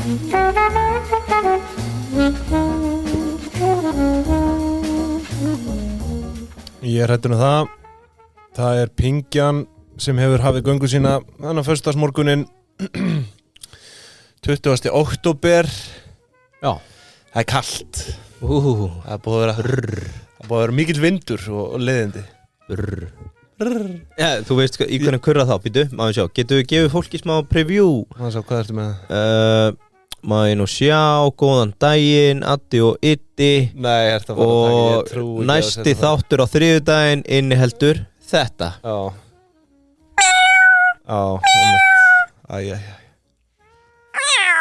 Ég hrættur það. Það Pingjan sem hefur hafið göngu sína þannig föstudagsmorguninn 20. október. Já. Það kalt. Það búið að vera mikill vindur og leiðindi. Já, þú veist í hvernig kurra þá, býtu, maður sjá. Getum við gefið fólki smá preview? Hvað ertu með það? Maður nú sjá, góðan daginn, Addi og Iddi. Nei, ertu að fara að taka, ég trúi ekki. Og næsti þáttur á þriðjudaginn inniheldur þetta. Já.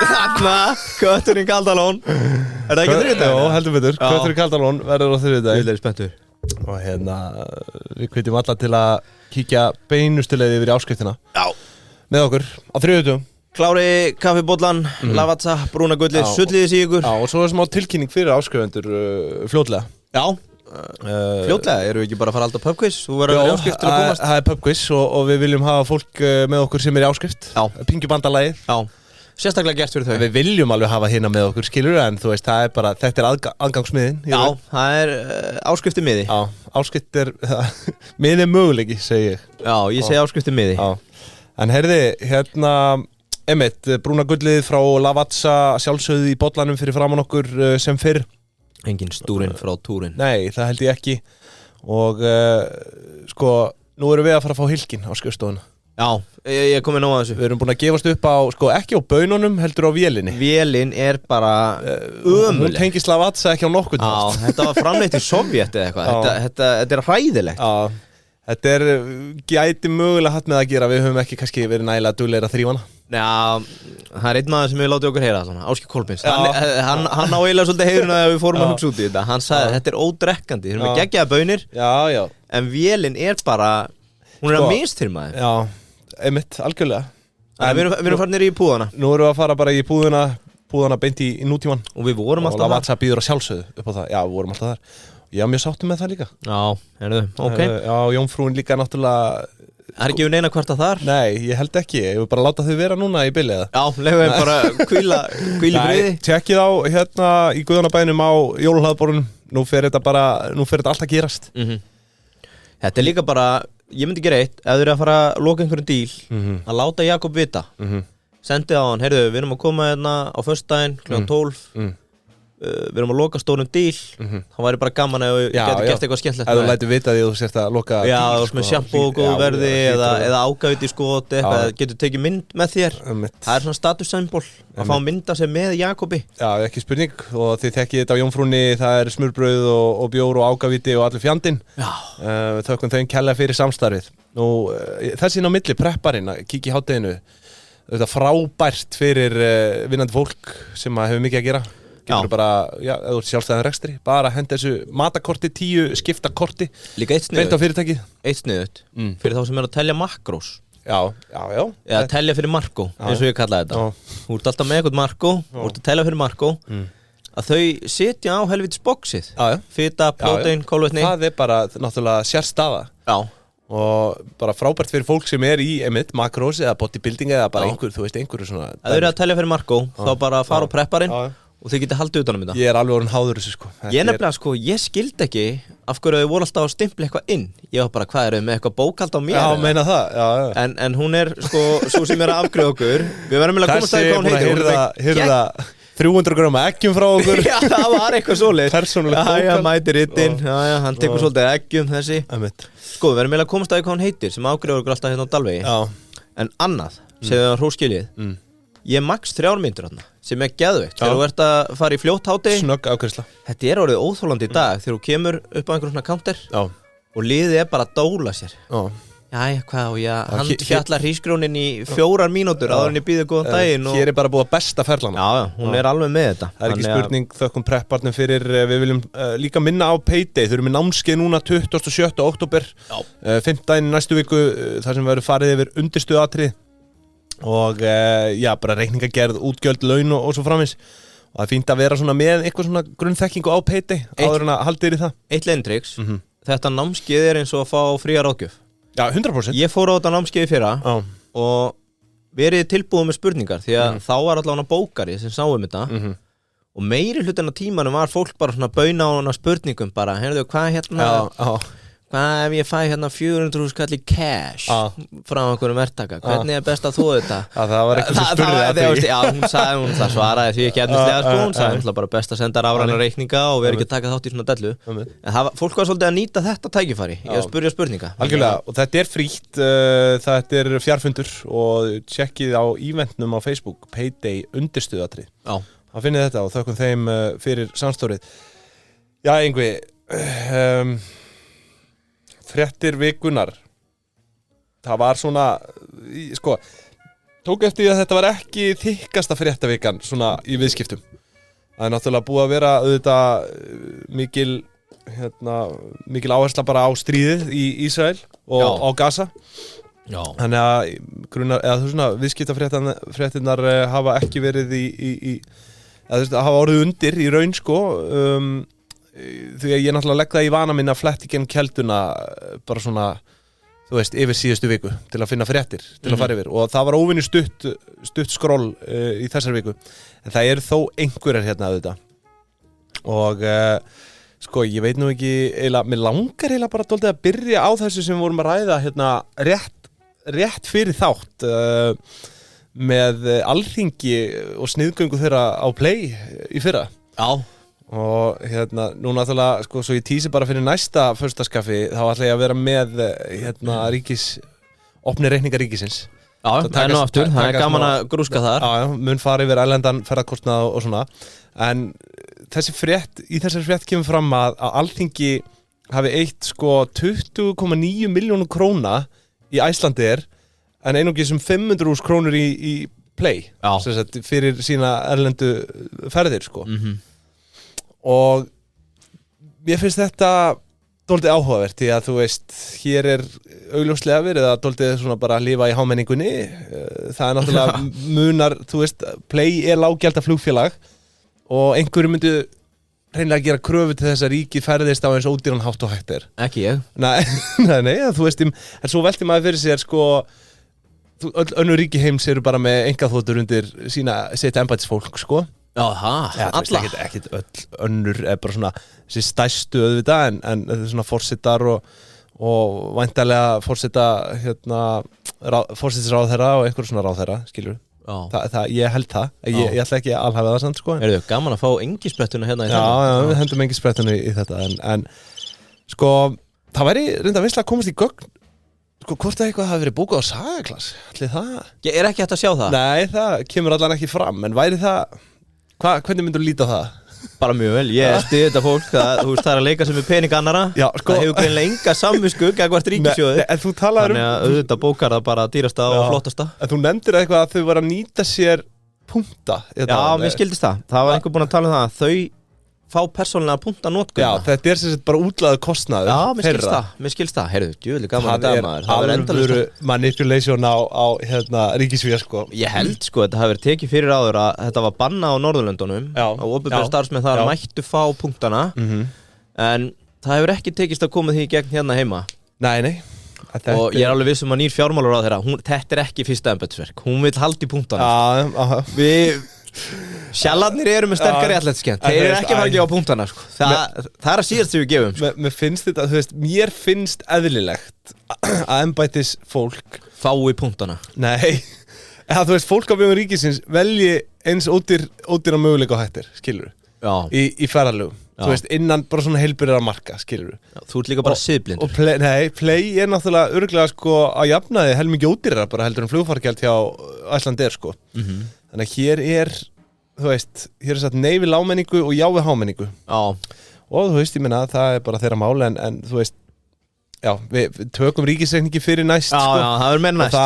Þarna, kötturinn Kaldalón. Það ekki þriðjudaginn? Já, heldur betur, kötturinn Kaldalón verður á þriðjudaginn. Ég er spenntur. Og við hvetjum alla til að kíkja beinustuleið yfir í áskriftina. Já. Með okkur á þriðjudaginn. Klári kaffibollan, Lavazza, brúna gullið, sulliðis í ykkur. Já, og svo smá tilkynning fyrir áskrifendur fljótlega. Já, fljótlega, eru við ekki bara að fara alltaf pubquiz? Þú verður í áskrift til að komast. Það pubquiz og við viljum hafa fólk með okkur sem í áskrift. Já. Pingjubandalagið. Já, sérstaklega gert fyrir þau. Við viljum alveg hafa hérna með okkur, skilur, en þú veist, þetta aðgangsmiðin. Já, það áskrifti miði. Já, áskrift miði möguleiki, segi ég. Já, ég segi áskrifti miði. Já, en heyrði, Einmitt, brúna gullið frá Lavazza sjálfsögðu í bollanum fyrir framan okkur sem fyrr. Engin stúrin frá túrin. Nei, það held ég ekki. Og nú erum við að fara að fá hylkin á skrifstofuna. Já, ég er komið nóg að þessu. Við erum búin að gefast upp á, ekki á baununum, heldur á vélinni. Vélin bara ömuleg. Hún tengist Lavazza ekki á nokkurn. Já, þetta var framleitt í Sovjet eða eitthvað. Þetta hræðilegt. Já. Þetta gæti mögulega hatt með að gera, við höfum ekki kannski verið nægilega duglegir að þrífa hana. Já, það einn maður sem við látið okkur heyra svona, Áskir Kolbins. Hann á eiginlega svolítið heyruna þegar við fórum að hugsa út í þetta. Hann sagði þetta ódrekkandi, þeir eru með geggjaða baunir. Já. En vélin bara, hún að misþyrma þeim. Já, einmitt, algjörlega. Við erum farin í púðana. Nú erum við að fara bara í púðana beint í nútíman. Og við vorum alltaf þar. Og Lavazza býður að sjálfsögðu upp á það. Já, við vorum alltaf þar. Ég var mjög sáttur með það líka. Já, ok. Já, jómfrúin líka náttúrulega. Það ekki neina kvarta þar? Nei, ég held ekki. Ég vil bara láta þau vera núna í bili eða. Já, lefum við bara hvíla í friði. Tjekkið á í Guðanabænum á jólahlaðborunum. Nú fer þetta allt að gerast. Þetta líka bara, ég myndi gera eitt, ef þið eru að fara að loka einhverjum díl, að láta Jakob vita. Sendið á hann, heyrðu, við erum að koma hérna á föstudaginn kl. 12. Við erum að loka stórum díl. Það væri bara gaman ef við getum gert eitthvað skemmtilegt. Ef þú lætur vita því að þú sért að loka díl. Já, þú veist með sjampó og góðu verði eða ágæfið í skot eitthvað, getur tekið mynd með þér. Það svona statussymbol að fá mynda sem með Jakobi. Já, ekki spurning, og þið þekkið þetta á jómfrúnni, það smurbrauð og bjór og ágæfiti og allur fjandinn. Við þökkum þeim kærlega fyrir samstarfið. Nú, þessi inn á milli, prepparinn, að kíkja í hádeginu. Þetta frábært fyrir vinnandi fólk sem hefur mikið að gera. Getur bara, ef þú ert sjálfstæðan rekstri, bara henda þessu matakorti, 10 skiptakorti. Líka eitt sniðut. Beint á fyrirtækið. Eitt sniðut. Fyrir þá sem að telja makrós. Já. Eða telja fyrir markó, eins og ég kallaði þetta. Þú ert alltaf með eitthvað markó, þú ert að telja fyrir markó. Að þau sitja á helvitis boxið. Fita, prótein, kolvetni. Það bara náttúrulega sérstaða. Já. Og bara frábært fyrir fólk sem í makrós eða bodybuilding eða bara einhverju svona. Að þau eru að telja fyrir markó, þá bara fara á prepparinn. Og þið getið haldið utan þetta. Ég alveg orðinn háður þessu sko. Ég nefnilega ég skildi ekki af hverju þau voru alltaf að stimpla eitthvað inn. Ég var bara, hvað eru þau með eitthvað bókald á mér? Já, meina það, já. En hún svo sem að afgreiða okkur. Við verðum að komast að hvað hún heitir. Þessi hyrða 300 grama eggjum frá okkur. Já, það var eitthvað svoleiðis. Persónulegt bókald. Já, mætir inn. Já, hann tekur svolítið eggjum þessi. Sko, við verðum að komast að hvað hún heitir sem afgreiða okkur alltaf hérna á Dalvegi. Já. En annað, segðu það hróskilið. Ég max 3 mínútur þarna, sem geðveikt. Þegar þú ert að fara í fljótt hádegi. Snögg afgreiðsla. Þetta orðið óþolandi í dag þegar þú kemur upp á einhverjum svona counter. Já. Og liðið bara að dóla sér. Já. Jæja, hvað, og hann fjallar hrísgrónin í 4 mínútur áður en ég býði góðan daginn. Hér bara búið að besta ferlana. Já, hún alveg með þetta. Það ekki spurning, þökkum prepparnum fyrir, við viljum líka minna á Payday. Þau eru með námskeið núna 27. október. 5. daginn í næstu viku, þar sem verður farið yfir undirstöðuatriði. Og bara reikningagerð, útgjöld, laun og svo framins. Og það fínt að vera svona með eitthvað svona grunnþekkingu á Payday áður en að halda í það. Eitt leiðintrix, þetta námskeið eins og að fá fría ráðgjöf. Já, 100%. Ég fór á þetta námskeið fyrra og verið tilbúið með spurningar því að þá var allavega bókari sem sáum þetta og meiri hlutin af tímanum var fólk bara svona bauna á hana spurningum bara, heyrðu, hvað hvað ef ég fæ 400.000 skall í cash frá einhverjum verktaka, hvernig best að þú þetta? Það var eitthvað sem spurði að því. Já, hún svaraði því ekki efnislega sko, hún sagði bara best að senda rafræna reikninga og vera ekki að taka þátt í svona dellu. En fólk var svolítið að nýta þetta tækifæri í að spurja spurninga. Algjörlega, og þetta frítt, þetta fjarfundur og tjekkið á eventnum á Facebook, Payday undirstuðatrið. Já. Það finnið þetta og þökkum þeim fyrir samstórið. Já, Yngvi, fréttir vikunar, það var svona, sko, tók eftir að þetta var ekki þykkasta fréttavikan svona í viðskiptum. Það náttúrulega búið að vera auðvitað mikil áhersla bara á stríðið í Ísrael og á Gaza. Já. Þannig að viðskiptafréttirnar hafa ekki verið hafa orðið undir í raun sko, því að ég náttúrulega legg það í vana minn að fletta í gegnum kelduna bara svona, þú veist, yfir síðustu viku til að finna fréttir, til að fara yfir og það var óvinni stutt skroll í þessar viku, en það eru þó einhverjar hérna auðvitað og sko, ég veit nú ekki mér langar bara dálítið að byrja á þessu sem við vorum að ræða hérna rétt fyrir þátt með Alþingi og sniðgöngu þeirra á Play í fyrra. Já. Og nú náttúrulega, sko, svo ég tísi bara fyrir næsta föstudagskaffi, þá ætla ég að vera með opni reikningar ríkisins. Já, það er nú aftur, það er gaman að grúska þar. Já, mun fara yfir erlendan ferðarkostnað og svona. En í þessari frétt kemur fram að Alþingi hafi eytt sko 20,9 milljónir króna í Icelandair en einungis 500.000 krónur í Play. Já. Sem sagt, fyrir sína erlendu ferðir, sko. Og mér finnst þetta dálítið áhugavert því að þú veist, hér augljóslega verið að dálítið svona bara að lifa í hámenningunni. Það náttúrulega munar, þú veist, Play lággjaldað flugfélag og einhverju myndu hreinlega gera kröfu til þess að ríkið ferðist á eins ódýran hátt og hægt Ekki ég. Nei, þú veist, en svo velti maður fyrir sér sko, öll önnur ríki heims eru bara með einkaþotur undir sitt embættisfólk, sko. Já, alla. Ekkert öll önnur bara svona þessi stærstu auðvitað en svona forsetar og væntanlega forsetisráðherra og einhver svona ráðherra, skilur. Ég held það. Ég ætla ekki að alhafa það samt, sko. Eru gaman að fá engisprettuna hérna í þetta? Já, við hendum engisprettuna í þetta en sko, það væri reynda veistlega að komast í gögn sko, hvort það eitthvað hafi verið bókað á Sagaklass. Ætli það? Ég ekki hægt að sjá það. Nei, það kemur allan ekki fram, en væri það hvernig myndur þú líta á það? Bara mjög vel, ég stiði þetta fólk það er að leika sem er pening annara. Já, sko, það hefur greinlega enga samvisku gagnvart ríkissjóði. Þannig að auðvitað bókar það bara dýrasta og flottasta. En þú nefndir eitthvað að þau var að nýta sér punkta. Já, mér skildist það. Það var einhver búinn að tala um það að þau fá persónulega punta notkun. Já, þetta sem sagt bara útlaður kostnaður. Já, mér skilst það. Heyrðu, djúvili gaman að dæma. Það er alvöru manipulation á ríkisvíða, sko. Ég held, sko, þetta hafi verið tekið fyrir áður að þetta var banna á Norðurlöndunum og opinberir starfsmenn þar mættu fá punktana en það hefur ekki tekist að koma því í gegn hérna heima. Nei. Og ég alveg viss að nýr fjármálaráðherra, þetta ekki fyrsta embættisverk. Hún vill halda í punktana. Sjallarnir eru með sterkari atletskend. Þeir ekki fara að gefa punktana, sko. Það að síðast sem við gefum, sko. Mér finnst þetta, þú veist, mér finnst eðlilegt að embættis fólk fái punktana. Nei, eða þú veist, fólk á vegum ríkisins velji eins ódýra möguleika á hættir, skilur í ferðalögum. Þú veist, innan bara svona heilbyrðara marka, skilur þú ert líka bara siðblindur. Og Play náttúrulega örugglega sko að jafnaði helmingi ódýrara bara heldur en flugfargjald hjá Icelandair, sko. Þannig að hér þú veist, hér satt nei við lágmenningu og já við hámenningu. Og þú veist, ég meina, það bara þeirra mál en þú veist, já, við tökum ríkisreikningi fyrir næst, sko. Já, það er meira næst.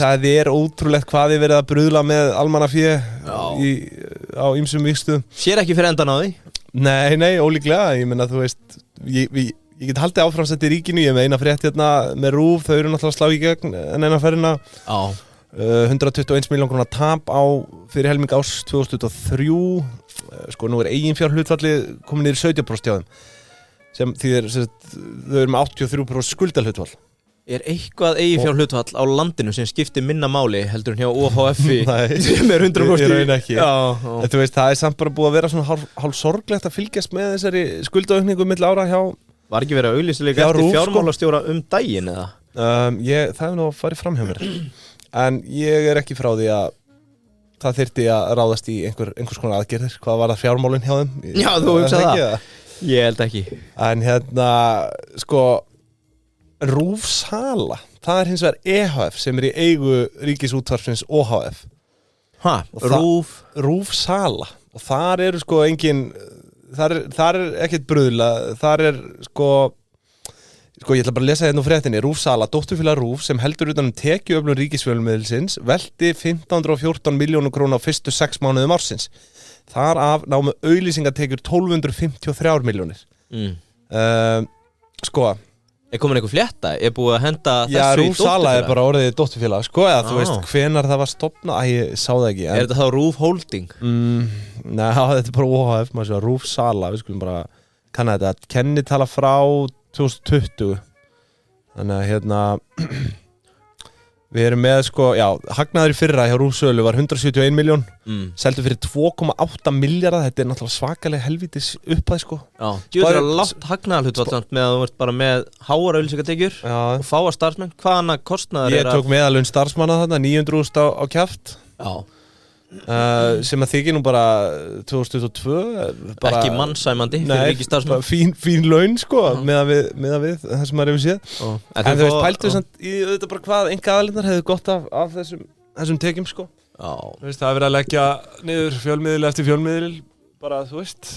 Það er ótrúlegt hvað þið verið að bruðla með almannafé á ýmsum vígstöðum. Sér ekki fyrir endan á því? Nei, ólíklega, ég meina, þú veist, ég get haldið áframsett í ríkinu, ég með eina frétt hérna með RÚV, þau eru náttúrulega slá í gegn en eina ferðina. 121 miljón króna tap fyrir helming árs 2023 sko nú eiginfjár hlutfalli komin niður 17% hjá þeim sem þýðir þau eru með 83% skuldalhlutfall eitthvað eiginfjárhlutfall á landinu sem skiptir minna máli heldur en hjá OHF-i sem 100%? Í raun ekki. Já. En þú veist, það samt bara búið að vera svona hálf sorglegt að fylgjast með þessari skuldaaukningu milli ára hjá... Var ekki verið að auglýsa líka eftir fjármálastjóra daginn eða? Það hefur nú farið fram hjá mér. En ég ekki frá því að það þyrfti að ráðast í einhvers konar aðgerðir. Hvað var það fjármálin hjá þeim? Já, þú hugsaði það. Ég held ekki. En sko... RÚV sala, það hins vegar EHF sem í eigu Ríkisútvarpsins OHF. RÚV sala og þar eru sko engin þar ekkert bröðla, þar sko ég ætla bara að lesa hérna úr fréttinni. RÚV sala, dótturfélag RÚV sem heldur utan tekjuöflun ríkisfjölmiðilsins velti 1514 milljónir króna á fyrstu 6 mánuðum ársins. Þar af námu auglýsingatekjur 1253 milljónir. Sko komin eitthvað flétta? Búið að henda þessu í dótturfélag? Já, RÚV sala bara orðið dótturfélag, sko, eða þú veist hvenar það var stofnað, ég sá það ekki. Þetta þá RÚV Holding? Nei, þetta bara OHF, maður sé að RÚV sala, við skulum bara kanna þetta, kennitala frá 2020. Þannig að við erum með sko, hagnaður í fyrra hjá RÚV sölu var 171 miljón, seldu fyrir 2,8 milljarða, þetta náttúrulega svakalega helvítis upphæð sko. Já, djúður að látt hagnaðarhlutfall með að þú ert bara með háar auglýsingatekjur og fáar starfsmenn, hvaðan kostnaður Ég tók meðalun starfsmanna þarna, 900.000 á kjaft. Já. Sem að þykir nú bara 2022 bara, ekki mannsæmandi fyrir ríkisstarfsmenn. Fín laun sko með við það sem maður hefur séð. En þú veist, pæltu samt í auðvitað bara hvað einkaaðilarnir hefðu gott af þessum tekjum sko. Þú veist, það er verið að leggja niður fjölmiðil eftir fjölmiðil bara, þú veist,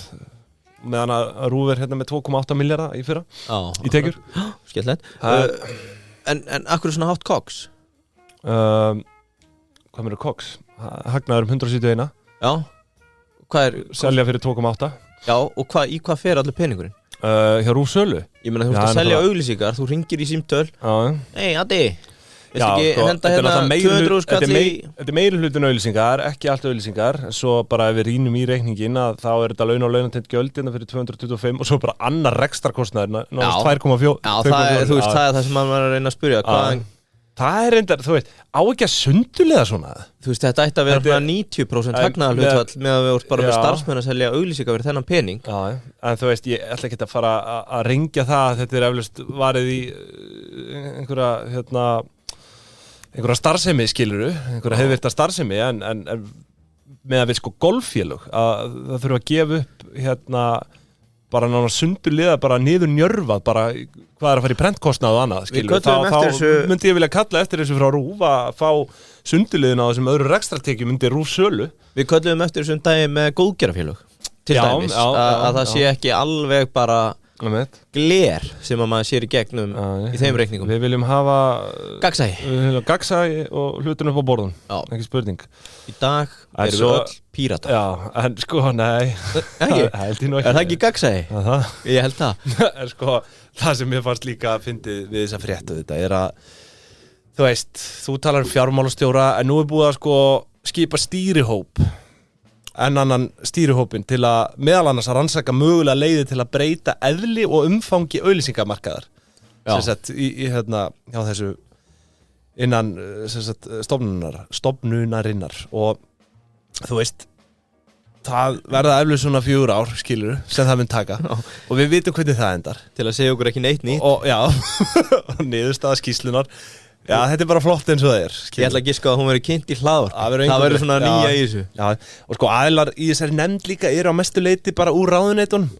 meðan að RÚV hérna með 2,8 milljarða í fyrra í tekjur. Skemmtilegt. En akkur svona hátt koks? Hvað meður koks? Hagnaður 171. Já. Hvað selja fyrir 2,8. Já, og í hvað fer allir peningurinn? Hjá RÚV sölu. Ég meina, þú ert að selja auglýsingar, þú ringir í símtöl. Nei, Addi, veistu ekki henda hérna 200 skall í... Þetta meiri hlutin auglýsingar, ekki allt auglýsingar. Svo bara ef við rýnum í reikningin að þá þetta laun og launatengt gjöld hérna fyrir 225 og svo bara annar rekstrarkostnaður, náttúrulega 2,4. Já, þú veist, það er það sem maður var að reyna að spyrja. Það er reyndar, þú veist, á ekki að sundulega svona. Þú veist, þetta ætti að vera 90% hagnaðarhlutfall með að við vorum bara með starfsmenn að selja auglýsingar fyrir þennan pening. Já, en þú veist, ég ætla ekki að fara að rengja það, þetta er eflaust varið í einhverja starfsemi, skilurðu, einhverja heiðvirta starfsemi, en með að við sko golffélög, að það þurfa að gefa upp bara nána sundulega, bara niður njörvað, bara hvað er að fara í prentkostnað og annað, skilur. Þá myndi ég vilja kalla eftir þessu frá RÚV að fá sundulegin á þessum öðru rekstratekjum undir RÚV sölu. Við köllum eftir þessum dagi með góðgerðarfélög, til dæmis, að það sé ekki alveg bara gler sem að maður sér í gegnum í þeim reikningum. Við viljum hafa gagnsæi og hlutunum upp á borðun, ekki spurning. Í dag erum við öll pírata. Já, en sko, nei. Ekki? Er það ekki gagnsæi? Ég held það. En sko, það sem mér fannst líka að fyndið við þessa fréttu þetta er að, þú veist, þú talar fjármálastjóra, en nú er búið að sko skipa stýrihóp en annan stýrihópin til að meðal annars að rannsaka mögulega leiði til að breyta eðli og umfangi auglýsingamarkaðar. Sem sagt, hjá þessu innan stofnunarinnar og þú veist það verða eflaust svona 4 ár skilur sem það mun taka og við vitum hvernig það endar til að segja okkur ekki neitt nýtt og og niðurstaða skýrslunar þetta er bara flott eins og það er skilur. Ég ætla að giska að hún verið kynnt í hlaðvarp það verður svona nýja í þessu og sko aðilar í þessari nefnd líka eru á mestu leiti bara úr ráðuneytunum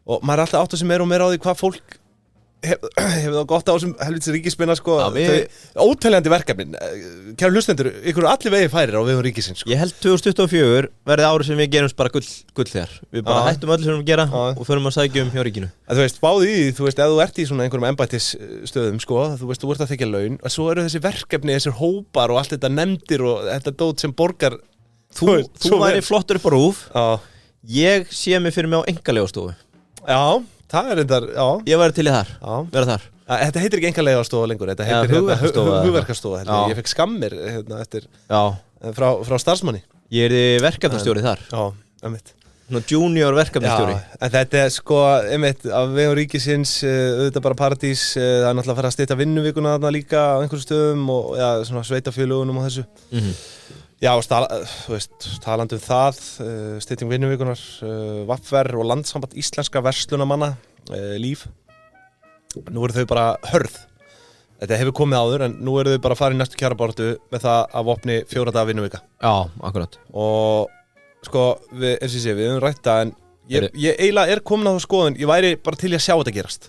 og maður er alltaf átt að sem er og meira á því hvað fólk hefur það gott á þessum helvítis ríkisspinna sko, óteljandi verkefnin kæru hlustendur, ykkur er allir vegið færir á vegum ríkisins sko. Ég held 2024 verði árið sem við gerum bara gull þegar við bara hættum öllu sem við gera og förum að sækja hjá ríkinu Þú veist, báðu í, þú veist, ef þú ert í svona einhverjum embættisstöðum sko, þú veist, þú ert að þekja laun og svo eru þessi verkefni, þessir hópar og allt þetta nefndir og þetta dót sem borgar Þú væri flottur upp á RÚV Ég sé mig fyrir mig á einkaleigastofu Það er endar, Ég væri til í þar, vera þar Þetta heitir ekki einkaleigastofa lengur, þetta heitir hugverkastofa Ég fekk skammir eftir frá starfsmanni Ég er verkefnastjóri þar Já, einmitt junior verkefnistjóri. En þetta sko, einmitt, af vegum ríkisins, auðvitað bara paradís, það er náttúrulega að fara að stytta vinnuvikuna þarna líka á einhverjum stöðum og svona sveitafjölugunum og þessu. Já, þú veist, talandi það, stytting vinnuvikunar, VFR og Landssamband íslenska verslunamanna, Líf. Nú eru þau bara hörð. Þetta hefur komið áður, en nú eru þau bara að fara í næstu kjarabaráttu með það að vopni 4 daga vinnuvika. Já, akkurat. Og sko, við höfum rætt það, en ég eiginlega er komin á það skoðun, ég væri bara til að sjá þetta gerast.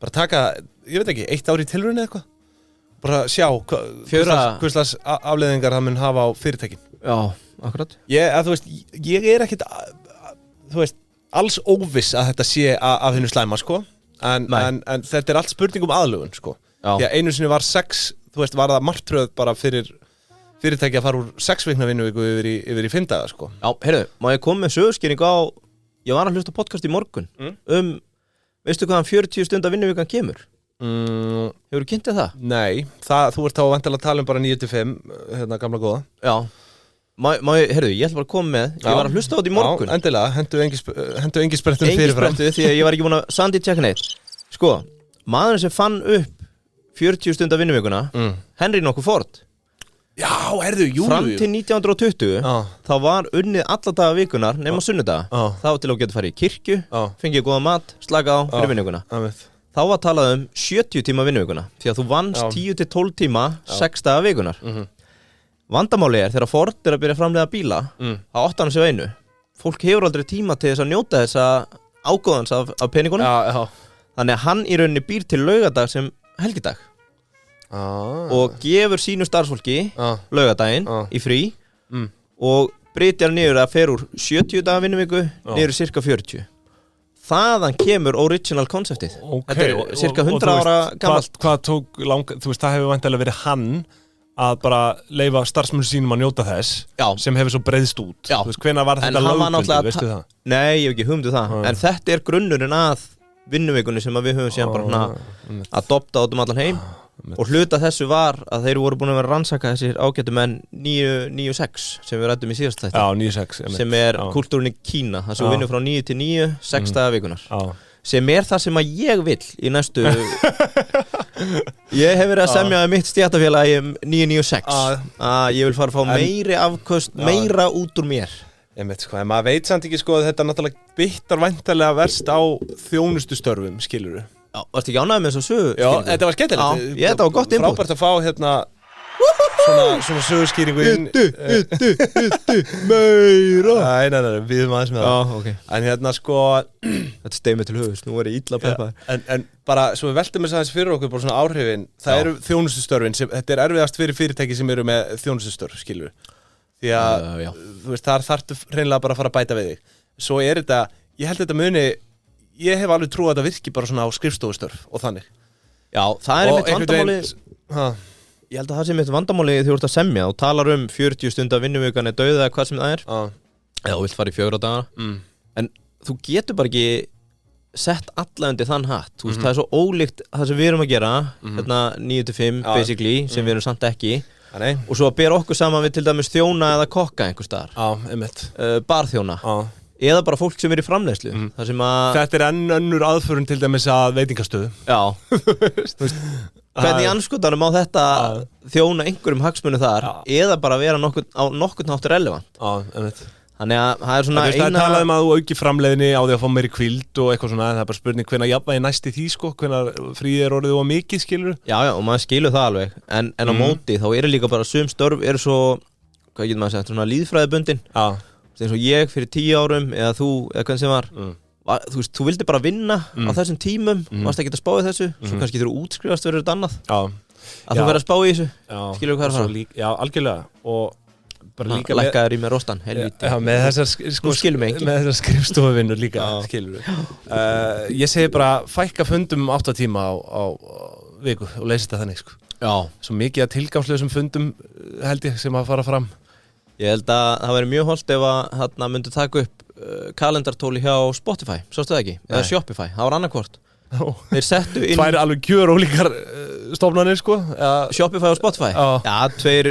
Bara taka, ég veit ekki, 1 ár í tilraun eða eitthvað. Bara sjá hvers slags afleiðingar það mun hafa á fyrirtækin. Já, akkurat. Ég er ekkit, þú veist, alls óviss að þetta sé af hennu slæma, sko. En þetta er allt spurning aðlögun, sko. Já. Því að einu sinni var 6, þú veist, var það martröð bara fyrir fyrirtæki að fara úr 6 vikna vinnuviku yfir í 5 daga, sko. Já, heyrðu, má ég koma með sögurskýringu á, ég var að hlusta podcast í morgun, veistu hvaðan 40 stunda vinnuvikan kemur? Hefurðu kynntið það? Nei, þú ert þá vantilega að tala bara 9-5, hérna gamla góða. Já, heyrðu, ég ætla bara að koma með, ég var að hlusta á þetta í morgun. Já, endilega, hentu engi sprettum fyrirfram. Engi sprettu, því að ég var ekki búin að sandi tjekka neitt. Sko, maðurinn sem fann upp 40 stunda vinnuvikuna, Henry nokkuð Ford. Já, jú. Fram til 1920, þá var unnið alla daga vikunar nema sunnudaga. Þá til að geta farið í kirkju, fengið góða mat, slaka á fyrir vinnuvikuna. Þá var talað 70 tíma vinnuvikuna, því að þú vannst 10-12 tíma 6 daga vikunar. Vandamáli þegar Ford að byrja að framleiða bíla, þá átti hann sig á einu. Fólk hefur aldrei tíma til þess að njóta þessa ágóðans af peningunum. Þannig að hann í rauninni býr til laugardag sem helgidag og gefur sínu starfsfólki laugardaginn í frí og breytir niður að fer úr 70 daga vinnuviku niður í cirka 40. Þaðan kemur original konceptið. Þetta er cirka 100 ára gamalt. Hvað tók þú veist, það hefur væntanlega verið hann að bara leyfa starfsmönnum sínum að njóta þess sem hefur svo breiðst út. Þú veist, hvenær var þetta lögbundið, veistu það? Nei, ég hef ekki hugmynd það, en þetta er grunnurinn að vinnuvikunni sem við höfum síðan bara adopta út allan heim og hluta þessu var að þeir voru búin að vera að rannsaka þessir ágætu menn 9-6 sem við ræddum í síðast þætti. Já, 9-6 sem er kultúrin í Kína, það sem vinnur frá 9 til 9 6 daga vikunar sem er það sem að ég vill í næstu ég hef verið að semja mitt stéttafélagi 9-9-6 að ég vil fara að fá meiri afköst meira út úr mér. Einmitt, sko, en maður veit samt ekki sko að þetta náttúrulega bittar væntanlega verst á þjónustustörfum, skilurðu. Já, varstu ekki ánægður með þessu sögu? Já, þetta var skemmtilegt. Já, þetta var gott input. Frábært að fá hérna svona sögurskýringu inn. Meira. Nei, við erum aðeins með það. Já, ok. En hérna sko þetta steig mig til höfus, nú er ég illa peppaður. En bara, svo við veltum þess aðeins fyrir okkur bara svona áhrifin, það eru þjónustustörfin sem, þetta er erfiðast fyrir fyrirtæki sem eru með þjónustustörf, skilurðu. Því að, þú veist, þar þarftu hreinlega bara að fara að bæta við þig. Svo er þetta, ég held þetta muni, ég hef alveg trúið að þetta virki bara svona á skrifstofustörf og þannig. Já, það er einmitt vandamáli, ég held að það sé einmitt vandamáli þegar þú ert að semja og talar 40 stunda vinnuvikan er dauð eða hvað sem það er. Eða þú vilt fara í 4 daga. En þú getur bara ekki sett alla undir þann hatt. Þú veist, það er svo ólíkt það sem við erum að gera, hérna 9-5 basically, sem við erum samt ekki. Og svo að bera okkur saman við til dæmis þjóna eða kokka einhvers staðar. Einmitt. Barþjóna. Eða bara fólk sem er í framleiðslu. Það sem að þetta er önnur aðförun til dæmis að veitingastöðu. Já. Þú veist, hvernig anskotanum á þetta þjóna einhverjum hagsmuni þar eða bara vera á nokkurn hátt relevant. Einmitt. Þannig að það er svona það talaði að þú auki framleiðni á því að fá meiri hvíld og eitthvað svona, en það er bara spurning hvenær jafnvægi næst í því sko, hvenær fríið er orðið og mikið, skilur. Já, og maður skilur það alveg, en á móti þá eru líka bara sum störf eru svo, hvað getur maður að segja, svona líðfræðibundin. Eins og ég fyrir 10 árum eða þú, eða hvernig sem var, þú veist, þú vildi bara vinna á þessum tímum, varst ekki að spá í þessu, svo kannski þú útskrifast verður þetta annað. Að þú verður að spá í þessu, skilur hvað er það? Já, algjörlega, og bara líka lækkaður í með rostan, helvíti. Já, með þessar skrifstofuvinnur líka, skilur við. Ég segi bara, fækka fundum 8 tíma á viku og leysi þetta þannig, sko. Já. Svo mikið að tilgangslausum fundum held ég sem að fara fram. Ég held að það væri mjög hollt ef að þarna myndi taka upp kalendartóli hjá Spotify, sástu það ekki? Eða Shopify, það var annarkvort. Þeir settu inn tvær alveg gjör ólíkar stofnanir sko Shopify og Spotify tveir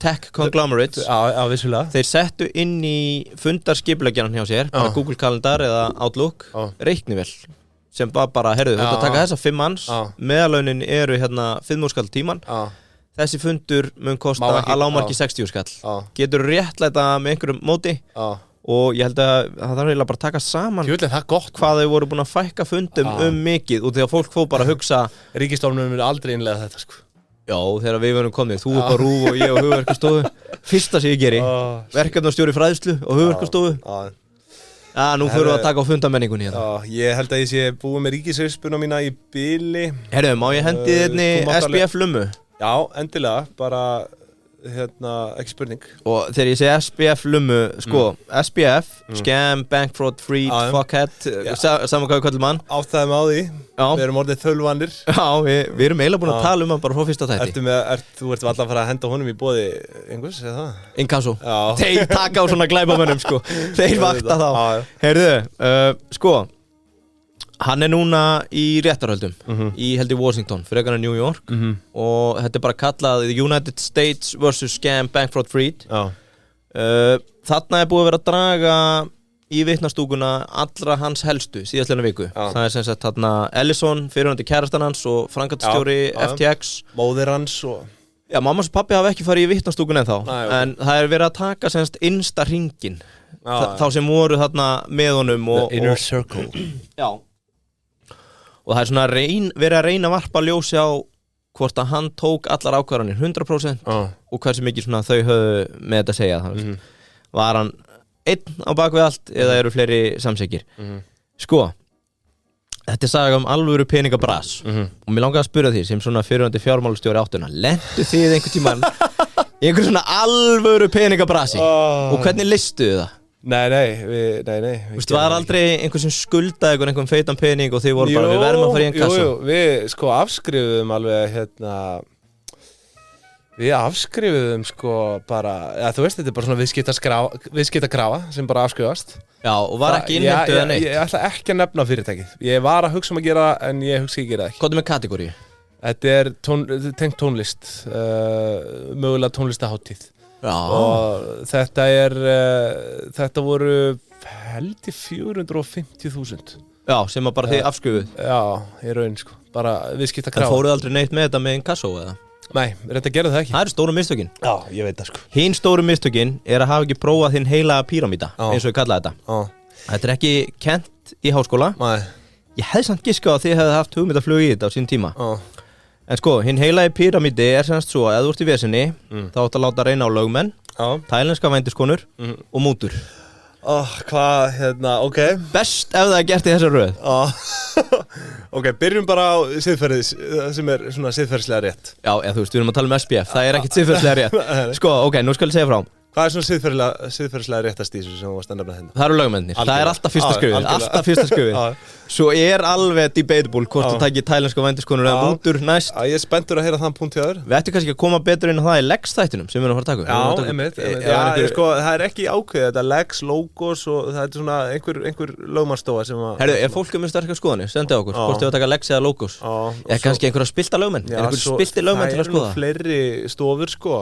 tech conglomerates vissulega. Þeir settu inn í fundarskipuleggjaran hjá sér bara Google Calendar eða Outlook reiknivél sem var bara, heyrðu, þetta taka þessa 5 manns meðalaunin eru hérna 5 skall tíman þessi fundur mun kosta að lágmarki 60 skall getur réttlæta með einhverjum móti og ég held að það þarf eiginlega bara að taka saman hvað þau voru búin að fækka fundum mikið og þegar fólk fór bara að hugsa Ríkisstofnunum mun aldrei innlega þetta sko Já, þegar við verðum komnir, þú upp á RÚV og ég á hugverkastofu fyrsta sem ég geri verkefnastjóri fræðslu og hugverkastofu nú þurfum við að taka á fundamenningunni hérna. Ég held að ég sé búið með ríkisauðspuna mína í bili Herru, má ég hendi þérni SPF lummu? Já, endilega, bara ekki spurning Og þegar ég segi SPF lummu, sko SPF, scam, bank fraud, freed, fuckhead saman hvað við kallum hann Áttæðum á því, við erum orðið þölvanir Já, við erum eiginlega búin að tala hann bara frá fyrsta þætti Þú ert alltaf að fara að henda honum í boði einhvers, eða það? Inkasso, þeir taka á svona glæpamönnum, sko Þeir vakta þá Heyrðu, sko Hann núna í réttarhöldum í held í Washington, frekar en New York og þetta bara kallað The United States vs. Scam, Bank Fraud, Freed Þarna búið að vera að draga í vitnastúkuna allra hans helstu síðastlega viku Það sem sagt þarna Ellison, fyrirhundi kærastan hans og framkvæmdastjóri FTX Móðir hans og Já, mamma og pappi hafa ekki farið í vitnastúkuna ennþá en það verið að taka sem sagt innsta hringin þá sem voru þarna með honum The inner circle Já Og það svona verið að reyna að varpa ljósi á hvort að hann tók allar ákvarðanir 100% og hversu mikið svona þau höfðu með þetta að segja Var hann einn á bakvið allt eða eru fleiri samsekir Sko, þetta saga alvöru peningabras og mér langaði að spyrja því sem svona fyrirhundi fjármálastjóri áttuna lentu þið einhvern tímann í einhver svona alvöru peningabrasi og hvernig listuðu það? Nei Þú veist, var aldrei einhver sem skuldaði einhvern feitan pening og þið voru bara, við verðum að fara í einn kassa? Jú, við sko afskrifuðum alveg Við afskrifuðum sko bara, þú veist, þetta bara svona viðskiptakrafa sem bara afskrifast Já, og var ekki innheimtu eða neitt? Ég ætla ekki að nefna fyrirtækið Ég var að hugsa að gera það, en ég hugsa ekki að gera það ekki Hvað með kategóri? Þetta tengt tónlist, mögulega tónlistahátíð Já. Og þetta voru held í 450.000 Já, sem að bara þið afskrifuð Já, í raun sko, bara viðskiptakrafa En fóruð aldrei neitt með þetta með inkasso eða? Nei, þetta gerðu það ekki Það eru stóru mistökin Já, ég veit það sko Hinn stóru mistökin að hafa ekki prófað þinn heila píramída eins og ég kallaði þetta Þetta ekki kennt í háskóla Nei Ég hefði samt giskað að þið hefði haft hugmyndaflug í þetta á sín tíma En sko, hinn heilagi píramídi semst svo að ef þú ert í vesinni þá átt að láta reyna á lögmenn tælenska vændiskonur og mútur Hvað, ok Best ef það gert í þessa röð Ok, byrjum bara á siðferðis sem svona siðferðislega rétt Já, þú veist, við erum að tala SPF Það ekkert siðferðislega rétt Sko, ok, nú skal ég segja frá Hvað svona siðferðislega réttast í þessu sem þú varst að nefna hérna? Það eru lögmennir, það alltaf fyrsta skrifið Svo alveg debatable hvort þú takir tælenska vændiskonur eða mútur næst Ég spenntur að heyra þann punkt hjá þér Við ættum kannski að koma betur inn á það í Lex-þættinum sem við erum að fara að taka einmitt sko, það ekki ákveðið, þetta Lex, logos og það svona einhver lögmannsstofa sem að Herðu, fólk með sterkar skoðanir, sendið okkur hvort þið að taka Lex eða logos Eða kannski einhverja spilta lögmenn einhver spilti lögmenn til að skoða Það fleiri stofur sko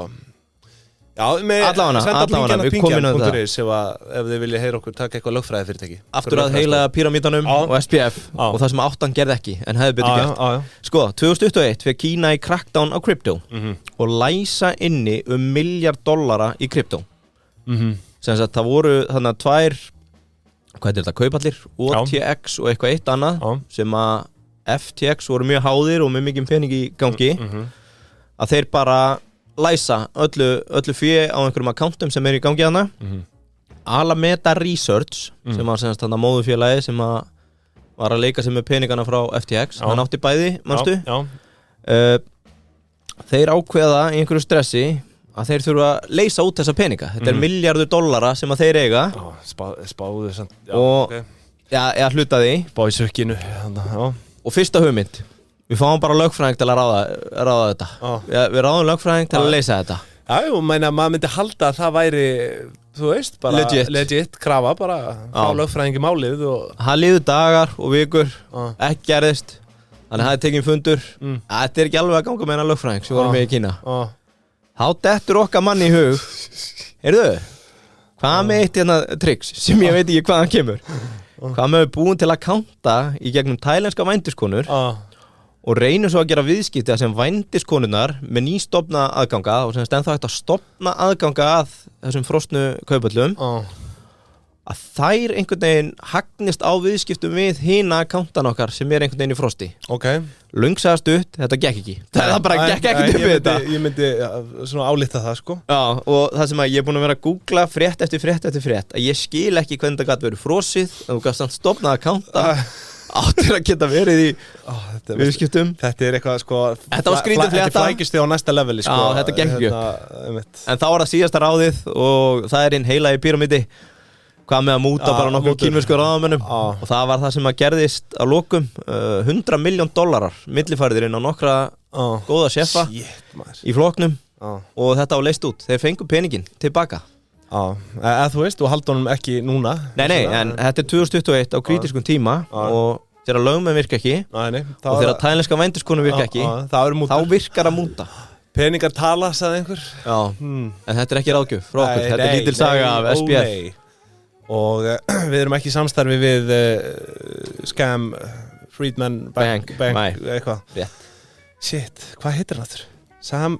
Já, allavega, við komum inn á þetta ef þið vilja heyra okkur taka eitthvað lögfræði fyrirtæki Aftur að heila píramídanum og SPF og það sem áttan gerði ekki en hefði betur gert Sko, 2021 fyrir Kína í crackdown á krypto og læsa inni $1 miljard í krypto sem sagt það voru þannig tvær hvað er þetta, kaupallir, OTX og eitthvað eitt annað sem að FTX voru mjög háðir og með mikið pening í gangi að þeir bara læsa öllu fé á einhverjum accountum sem í gangi hana Alameda Research sem að semast þarna móðufélagi sem að var að leika sig með peningana frá FTX hann átti bæði, manstu þeir ákveða í einhverju stressi að þeir þurfa að leysa út þessa peninga þetta $1 miljardur sem að þeir eiga spáðu samt og hluta því spáðu sökkinu og fyrsta hugmynd við fáum bara lögfræðing til að ráða þetta við ráðum lögfræðing til að leysa þetta Já, maður myndi halda að það væri þú veist, bara legit krafa bara fá lögfræðing í málið og það liðu dagar og vikur ekki gerðist Þannig að það tekinn fundur Þetta ekki alveg að ganga með hennar lögfræðing sem vorum við í Kína Þá dettur okkar mann í hug Heyrðu, hvað með eitt hérna tricks sem ég veit ekki hvaðan kemur Hvað með búin til að kánta í gegnum tælenska vændiskonur og reynum svo að gera viðskipti sem vændiskonurnar með nýstofna aðganga og sem stendur hægt að stofna aðganga að þessum frosnu kaupöllum að þær einhvern veginn hagnist á viðskiptum við hina akkántan okkar sem einhvern veginn í frosti Lungsagast upp, þetta gekk ekki Það bara gekk ekkert upp við þetta Ég myndi svona álíta það sko Já, og það sem að ég er búin að vera að googla frétt eftir frétt að ég skil ekki hvernig það gat verið frosið en þú gafst samt stofnað akkánta áttir að geta verið í viðskiptum Þetta eitthvað sko Þetta var skrítið flétta Þetta flækist þig á næsta leveli sko Já, þetta gekk ekki En þá var það síðasta ráðið og það hinn heila í píramídi Hvað með að múta bara nokkuð kínversku ráðamönnum og það var það sem að gerðist að lokum $100 million millifærðir inn á nokkra góða sjefa í flokknum og þetta var leyst út Þeir fengu peningin tilbaka Eða þú veist, þú haldi honum ekki núna Nei, en þetta 2021 á kritískum tíma og þegar lögmenn virka ekki og þegar tælenska vændiskonu virka ekki þá virkar að múta Peningar tala, sagði einhver Já, en þetta ekki ráðgjöf frá okkur Þetta lítil saga af SBF Og við erum ekki í samstarfi við Scam Friedman Bank eitthvað Shit, hvað heitir það? Sam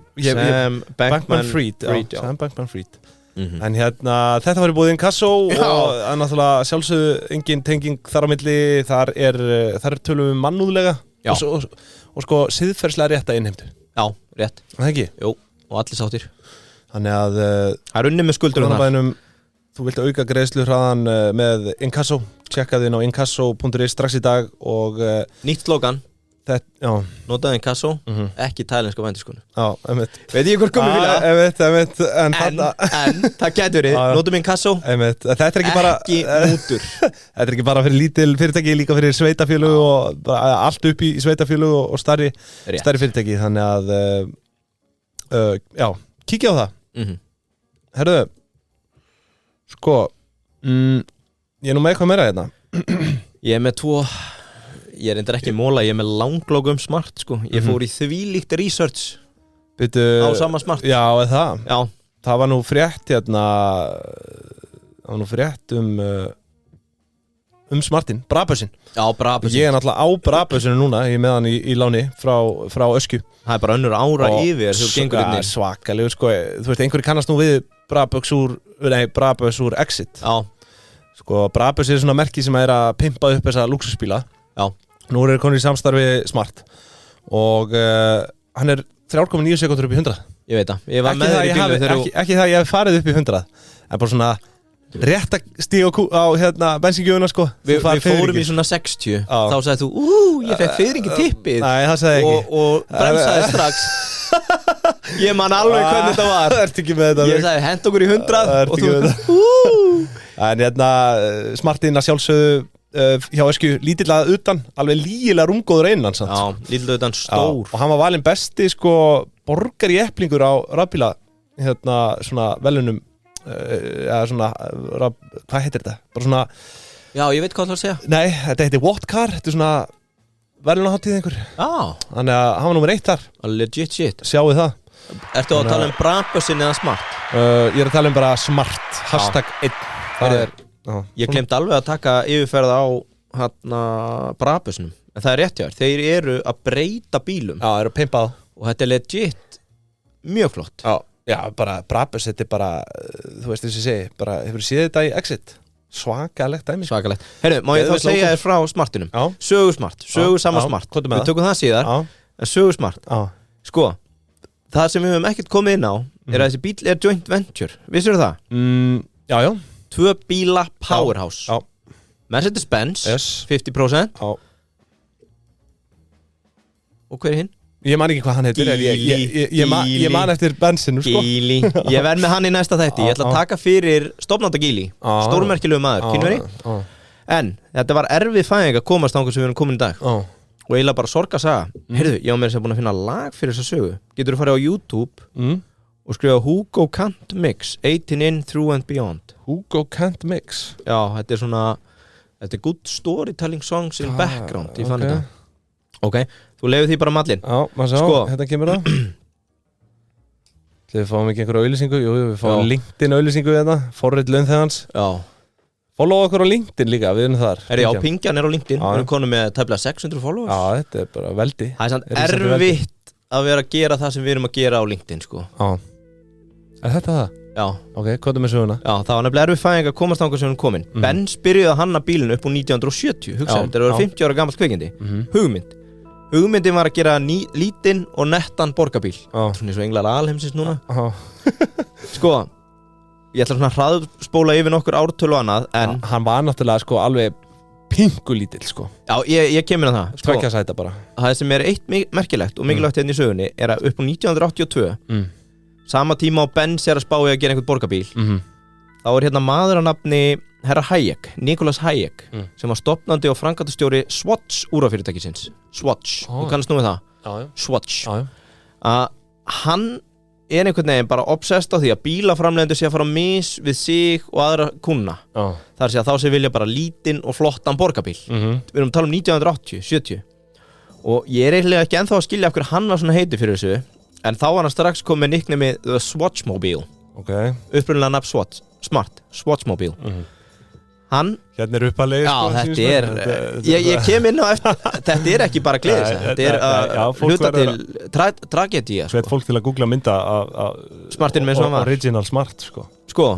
Bankman-Fried Sam Bankman-Fried En hérna, þetta var í búið Inkasso og náttúrulega sjálfsögðu engin tenging þar á milli þar er tölum mannúðlega og sko siðferðslega rétta innheimtu Já, rétt Það ekki? Jú, og allir sáttir Þannig að Það er unnið með skuldurum þar Þú vilt auka greiðsluhraðan með Inkasso, tjekkaðu inn á inkasso.is strax í dag og Nýtt slógan Notaðu Inkasso, ekki tælenska vændiskonu Já, einmitt Veit ég hvort komið vilja Einmitt, en það getur við, notum Inkasso Einmitt, þetta er ekki bara Ekki mútur Þetta er ekki bara fyrir lítil fyrirtæki, líka fyrir sveitafélög og allt upp í sveitafélög og stærri fyrirtæki Þannig að, já, kíkja á það Herðu Sko, ég er nú með eitthvað meira hérna Ég er með Ég er reyndar ekki móla, ég er með langlógum smart sko Ég fór í þvílíkt research á sama smart Já, það? Já Það var nú frétt hérna Það var nú frétt smartinn, Brabusinn Já, Brabusinn Ég er náttúrulega á Brabusinu núna, ég er með hann í láni frá Öskju Það er bara önnur ára yfir svakalegur sko, þú veist, einhverju kannast nú við Brabus úr Exit Já Sko, Brabus er svona merki sem er að pimpa upp þessa luxusbíla Já Nú er konur í samstarfi Smart og hann er 3,9 sekundur upp í 100 Ég veit það, ég var með þér í bílu þegar Ekki það ég hef farið upp í 100 en bara svona rétt að stíga á hérna bensíngjöfuna sko Við fórum í svona 60 Þá sagði þú, ég fekk fiðringi tippið Nei, það sagði ekki Og bremsaði strax Ég man alveg hvernig þetta var Það ert ekki með þetta Ég sagði, hent okkur í 100 og þú En hérna, Smartinn að sjálfsögðu hjá Öskju lítilla utan, alveg lígilega rúmgóður innan samt. Já, lítilla utan stór. Og hann var valinn besti sko borgar í eplingur á rafbíla hérna svona velunum eða svona, hvað heitir þetta? Bara svona Já, ég veit hvað það að segja. Nei, þetta heitir What Car, þetta er svona velunaháttíð einhver. Já. Þannig að hann var númer 1 þar. Legit shit. Sjáu það. Ertu að tala Brabusinn eða Smart? Ég er að tala bara Smart, #1. Það er Ég glemt alveg að taka yfirferð á Brabusinnum. En það er rétt hjá þér, þeir eru að breyta bílum. Já, eru að pimpa það. Og þetta er legit mjög flott. Já, bara Brabus, þetta er bara, þú veist þess að segja, bara hefur séð þetta í Exit. Svakalegt dæmi. Svakalegt. Herru, má ég þá segja þér frá Smartinum? Já. Sögu Smart, sögu sama Smart. Við tökum það síðar. En sögu Smart. Sko, það sem við höfum ekkert komið inn á er að þessi bíl er joint venture. Vissirðu það? Já. 2 bíla powerhouse. Já. Mercedes-Benz, 50%. Já. Og hver er hinn? Ég man ekki hvað hann heitir. Ég man eftir Benzinu, sko. Gíli. Ég verð með hann í næsta þætti. Ég ætla að taka fyrir stofnanda Gíli. Stórmerkilegu maður, kynveri. En þetta var erfið fæðing að komast þangað sem við erum komin í dag. Og eiginlega bara sorg að saga. Heyrðu, ég á mér sem búin að finna lag fyrir þessa sögu. Getur þú farið á YouTube og skrifa Hugo Kant Mix 18 in through and beyond. Hugo Kant Mix. Já, þetta er svona, þetta er good storytelling songs in background. Ég fann þetta. Ok, þú lefur því bara mallin. Já, maður sjá, Sko. hérna kemur það. Við fáum ekki einhverja auðlýsingu. Jú, við fáum LinkedIn auðlýsingu hérna. Forrit launþegans. Já. Follow okkur á LinkedIn líka, við erum þar. Já, Pingjan á LinkedIn. Við erum konum með tæplega 600 followers. Já, þetta er bara veldi. Það er samt erfitt að vera að gera það sem við erum að gera á LinkedIn, sko. Já. Er þetta það? Já. Ok, hvað er með söguna? Já, það var nefnilega erfið fæðing að komast þangað sem hún komin. Benz byrjuði að hanna bílinn upp úr 1970, hugsaðu, þetta er 50 ára gamalt kvikindi. Hugmyndin var að gera lítinn og nettan borgarbíl. Svona eins og englar alheimsins núna. Sko, ég ætla svona að hraðspóla yfir nokkur ártölu og annað, en hann var náttúrulega sko alveg pingulítill sko. Já, ég kemur að það. Tveggja sæta bara. Það sem er eitt merkilegt og mikilvægt hérna í sögunni er að upp úr 1982 sama tíma á Benz er að spá í að gera einhvern borgarbíl þá er hérna maður að nafni Herra Hayek, Nicholas Hayek sem var stofnandi og framkvæmdastjóri Swatch úrafyrirtækisins. Swatch, þú kannast nú við það? Já. Swatch. Að hann er einhvern veginn bara obsessed á því að bílaframleiðendur sé að fara mis við sig og aðra kuna. Það er að þá sem vilja bara lítinn og flottan borgarbíl. Við erum að tala um 1980, 70 og ég er eiginlega ekki ennþá að skilja af hverju hann var svona heiti fyrir þessu. En þá var hann strax komið með nickname The Swatchmobile. Upprunalega nafn Swatch, Smart, Swatchmobile. Hann hérna er uppalegi sko. Já, þetta er ég kem inn á eftir þetta er ekki bara gleðis, þetta er hluta til tragedía sko. Sveit fólk til að googla mynda Smartinn með svona var original Smart sko. Sko,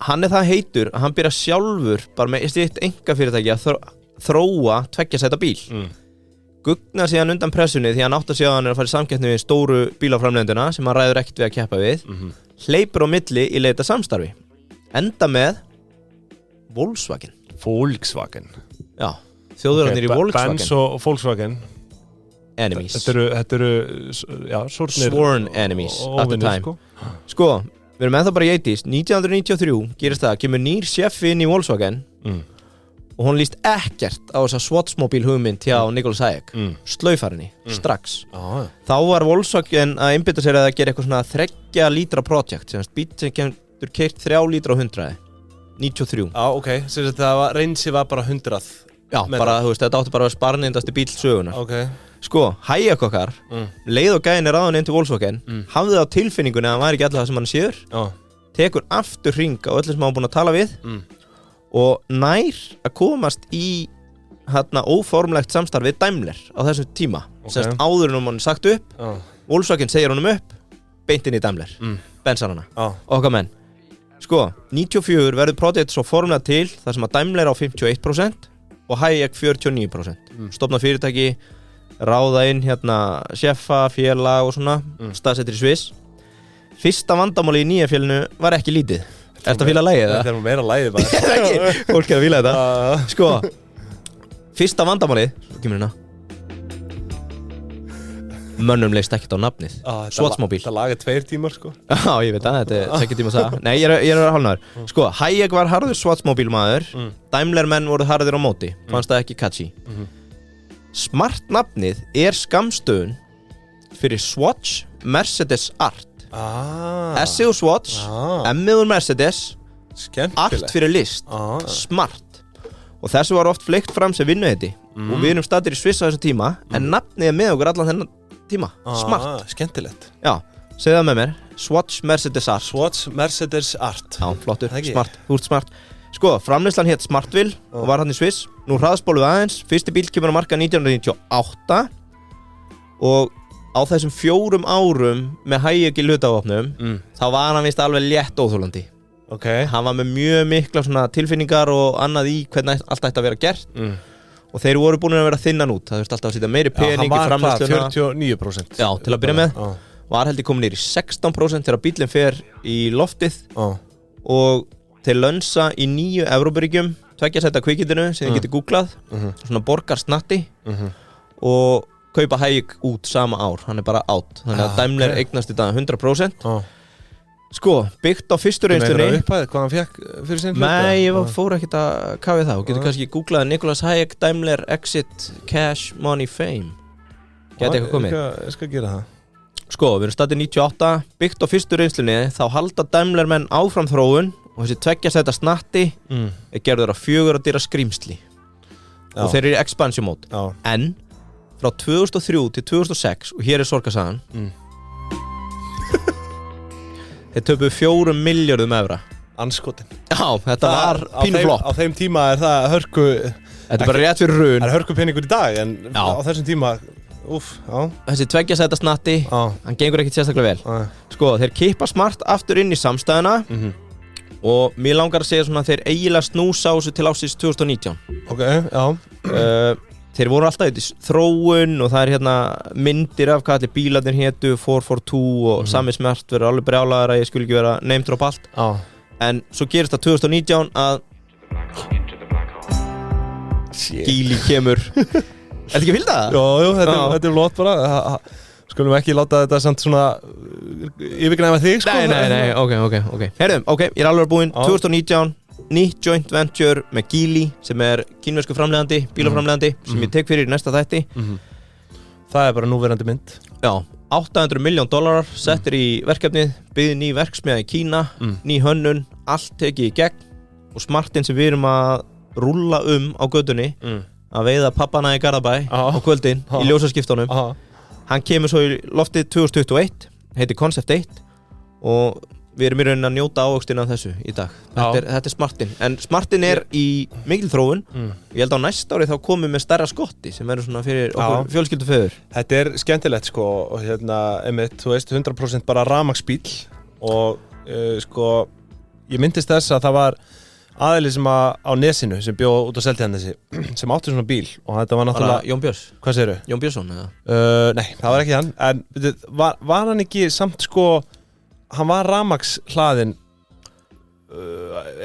hann er það heitur að hann byrja sjálfur bara með sitt einkafyrirtæki að þróa tveggja sæta bíl. Gugnar síðan undan pressunni því hann átt að sjá að hann er að fara í samkeppni við stóru bílaframleiðenduna sem hann ræður ekkert við að keppa við hleypur á milli í leita samstarfi enda með Volkswagen Já, þjóðurarnir í Volkswagen Benz og Volkswagen Enemies Þetta eru Sworn enemies at the time Sko, við erum ennþá bara í 80s 1993 gerist það, kemur nýr sjefi inn í Volkswagen og hún líst ekkert á þessa Swatchmobile hugmynd hjá Nicholas Hayek slaufarinni, strax þá var Volkswagen að einbytta sér að gera eitthvað svona 3 lítra project sem bíl sem getur keyrt 3 lítra á 100 93 ok, sem þetta reynsi var bara 100 já, bara, þú veist, þetta átti bara að vera sparnindasti bíl sögunar sko, Hayek okkar leið og gæðin er ráðan inn til Volkswagen hafði á tilfinningunni að hann væri ekki alltaf það sem hann séður tekur aftur hring á öllu sem hann búin að tala við og nær að komast í hérna óformlegt samstarf við Daimler á þessum tíma semst áður en hann sagt upp Volkswagen segir honum upp beint inn í Daimler bensar hana okkar menn sko 94 verður projekt svo formlega til þar sem að Daimler á 51% og Hayek 49% stofna fyrirtæki ráða inn hérna sjefa félag og svona staðsettir í Sviss fyrsta vandamáli í nýja félinu var ekki lítið Ertu að fíla lagið það? Þetta er meira lagið bara Fólk er að fíla þetta Sko, fyrsta vandamálið kemur hérna Mönnum leist ekkert á nafnið Swatchmobile Það lagið 2 tímar sko Já, ég veit það, þetta er 2 tíma það Nei, ég er að hálfnaður Sko, Hayek var harður Swatchmobile maður Daimler menn voru harður á móti Fannst það ekki catchy Smart nafnið er skammstöfun fyrir Swatch Mercedes Art S-ið úr Swatch, M-ið úr Mercedes Art fyrir list Smart Og þessu var oft fleikt fram sem vinnuheiti Og við erum stadir í Sviss á þessum tíma En nafnið er með okkur allan þennan tíma Smart Skemmtilegt Já, segðu það með mér Swatch Mercedes Art Swatch Mercedes Art Já, flottur, smart, þú ert smart Sko, framleiðslan hétt Smartville Og var hann í Sviss Nú hraðspólum við aðeins Fyrsti bíl kemur á markað 1998 Og á þessum 4 árum með Hayek í hlutavopnum þá var hann vist alveg létt óþólandi hann var með mjög mikla svona tilfinningar og annað í hvernig allt ætti að vera gert og þeir voru búin að vera þinnan út það þurfti alltaf að setja meiri pening í framleiðsluna hann var 49% já, til að byrja með var heldur komin nýr í 16% þegar bílinn fer í loftið og þeir lönsa í 9 Evrópuríkjum 2 sæta kvikindinu sem þið getur googlað svona borgar snatti og kaupa Hayek út sama ár, hann er bara out þannig að Daimler eignast þetta 100% sko, byggt á fyrstu reynslunni hvað hann fekk fyrir sin hluta? Nei, ég fór ekkert að kafi það og getur kannski googlað Nicholas Hayek Daimler exit cash money fame geti eitthvað komið ég skal gera það sko, við erum staðið 98 byggt á fyrstu reynslunni þá halda Daimler menn áfram þróun og þessi 2 sæta snatti er gerður á 4 dýra skrýmsli og þeir eru í expansion mode en frá 2003 til 2006 og hér er sorgarsagan þeir töpuðu 4 milljörðum evra Anskotin Já, þetta var pínu flopp Á þeim tíma er það hörku Þetta er bara rétt fyrir hrun Það er hörku peningur í dag en Já. á þessum tíma já Þessi 2 sæta snatti, hann gengur ekkert sérstaklega vel Sko, þeir kippa Smart aftur inn í samstæðuna og mér langar að segja svona að þeir eiginlega snúsa á þessu til ásins 2019 Ok, já Þeir voru alltaf í þróun og það er hérna myndir af hvað allir bílarnir hétu 442 og Sami Smart verður alveg brjálaður að ég skul ekki vera name drop allt En svo gerist það 2019 að Geely kemur Ertu ekki að fylgja það? Jú, þetta er flott bara Skulum ekki láta þetta samt svona yfirgnæfa þig sko Nei, ok Herðum, ég er alveg búinn 2019 Nýtt joint venture með Geely sem er kínversku framleiðandi, bílaframleiðandi sem ég tek fyrir í næsta þætti Það er bara núverandi mynd Já, $800 million settir í verkefnið byggði ný verksmiðja í Kína ný hönnun, allt tekið í gegn og Smartin sem við erum að rúlla á götunni að veiða pappana í Garðabæ á kvöldin í ljósaskiptunum hann kemur svo í loftið 2021 heitir Concept 1 og við erum í rauninni að njóta ávöxtina af þessu í dag þetta er Smartin en Smartin er í mikil þróun ég held á næsta ári þá komum við með stærra skotti sem verður svona fyrir okkur fjölskyldufeður Þetta er skemmtilegt sko og hérna einmitt, þú veist 100% bara rafmagnsbíl og sko ég myndist þess að það var aðili sem á Nesinu sem bjó út á Seltjarnarnesi sem átti svona bíl og þetta var náttúrulega Jón Björns Hvað segirðu? Jón Björnsson eða? Nei, það var ekki hann en var hann ekki samt sko hann var rafmagnshlaðinn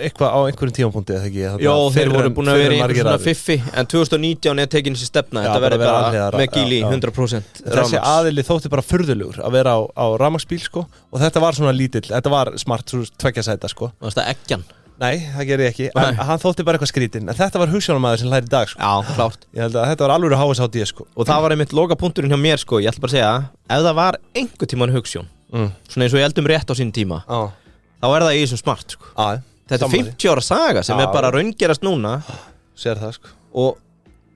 eitthvað á einhverjum tímapunkti eða ekki Jó, þeir voru búin að vera í einhver svona fiffi en 2019 er tekin þessi stefna þetta verður bara með Geely 100% Þessi aðili þótti bara furðulegur að vera á rafmagnsbíl sko og þetta var svona lítill, þetta var Smart 2 sæta sko Var þetta eggjan? Nei, það gerði ég ekki, en hann þótti bara eitthvað skrítinn en þetta var hugsjónamaður sem hlæri í dag sko Já, klárt Ég held að þetta var alveg HSHD sko Og það var einmitt lokapunkturinn hjá mér sko ég ætla bara að segja ef það var einhver tímann hugsjón svona eins og ég heldum rétt á sín tíma þá er það í þessum Smart sko Þetta er 50 ára saga sem er bara raungerast núna Sér það sko og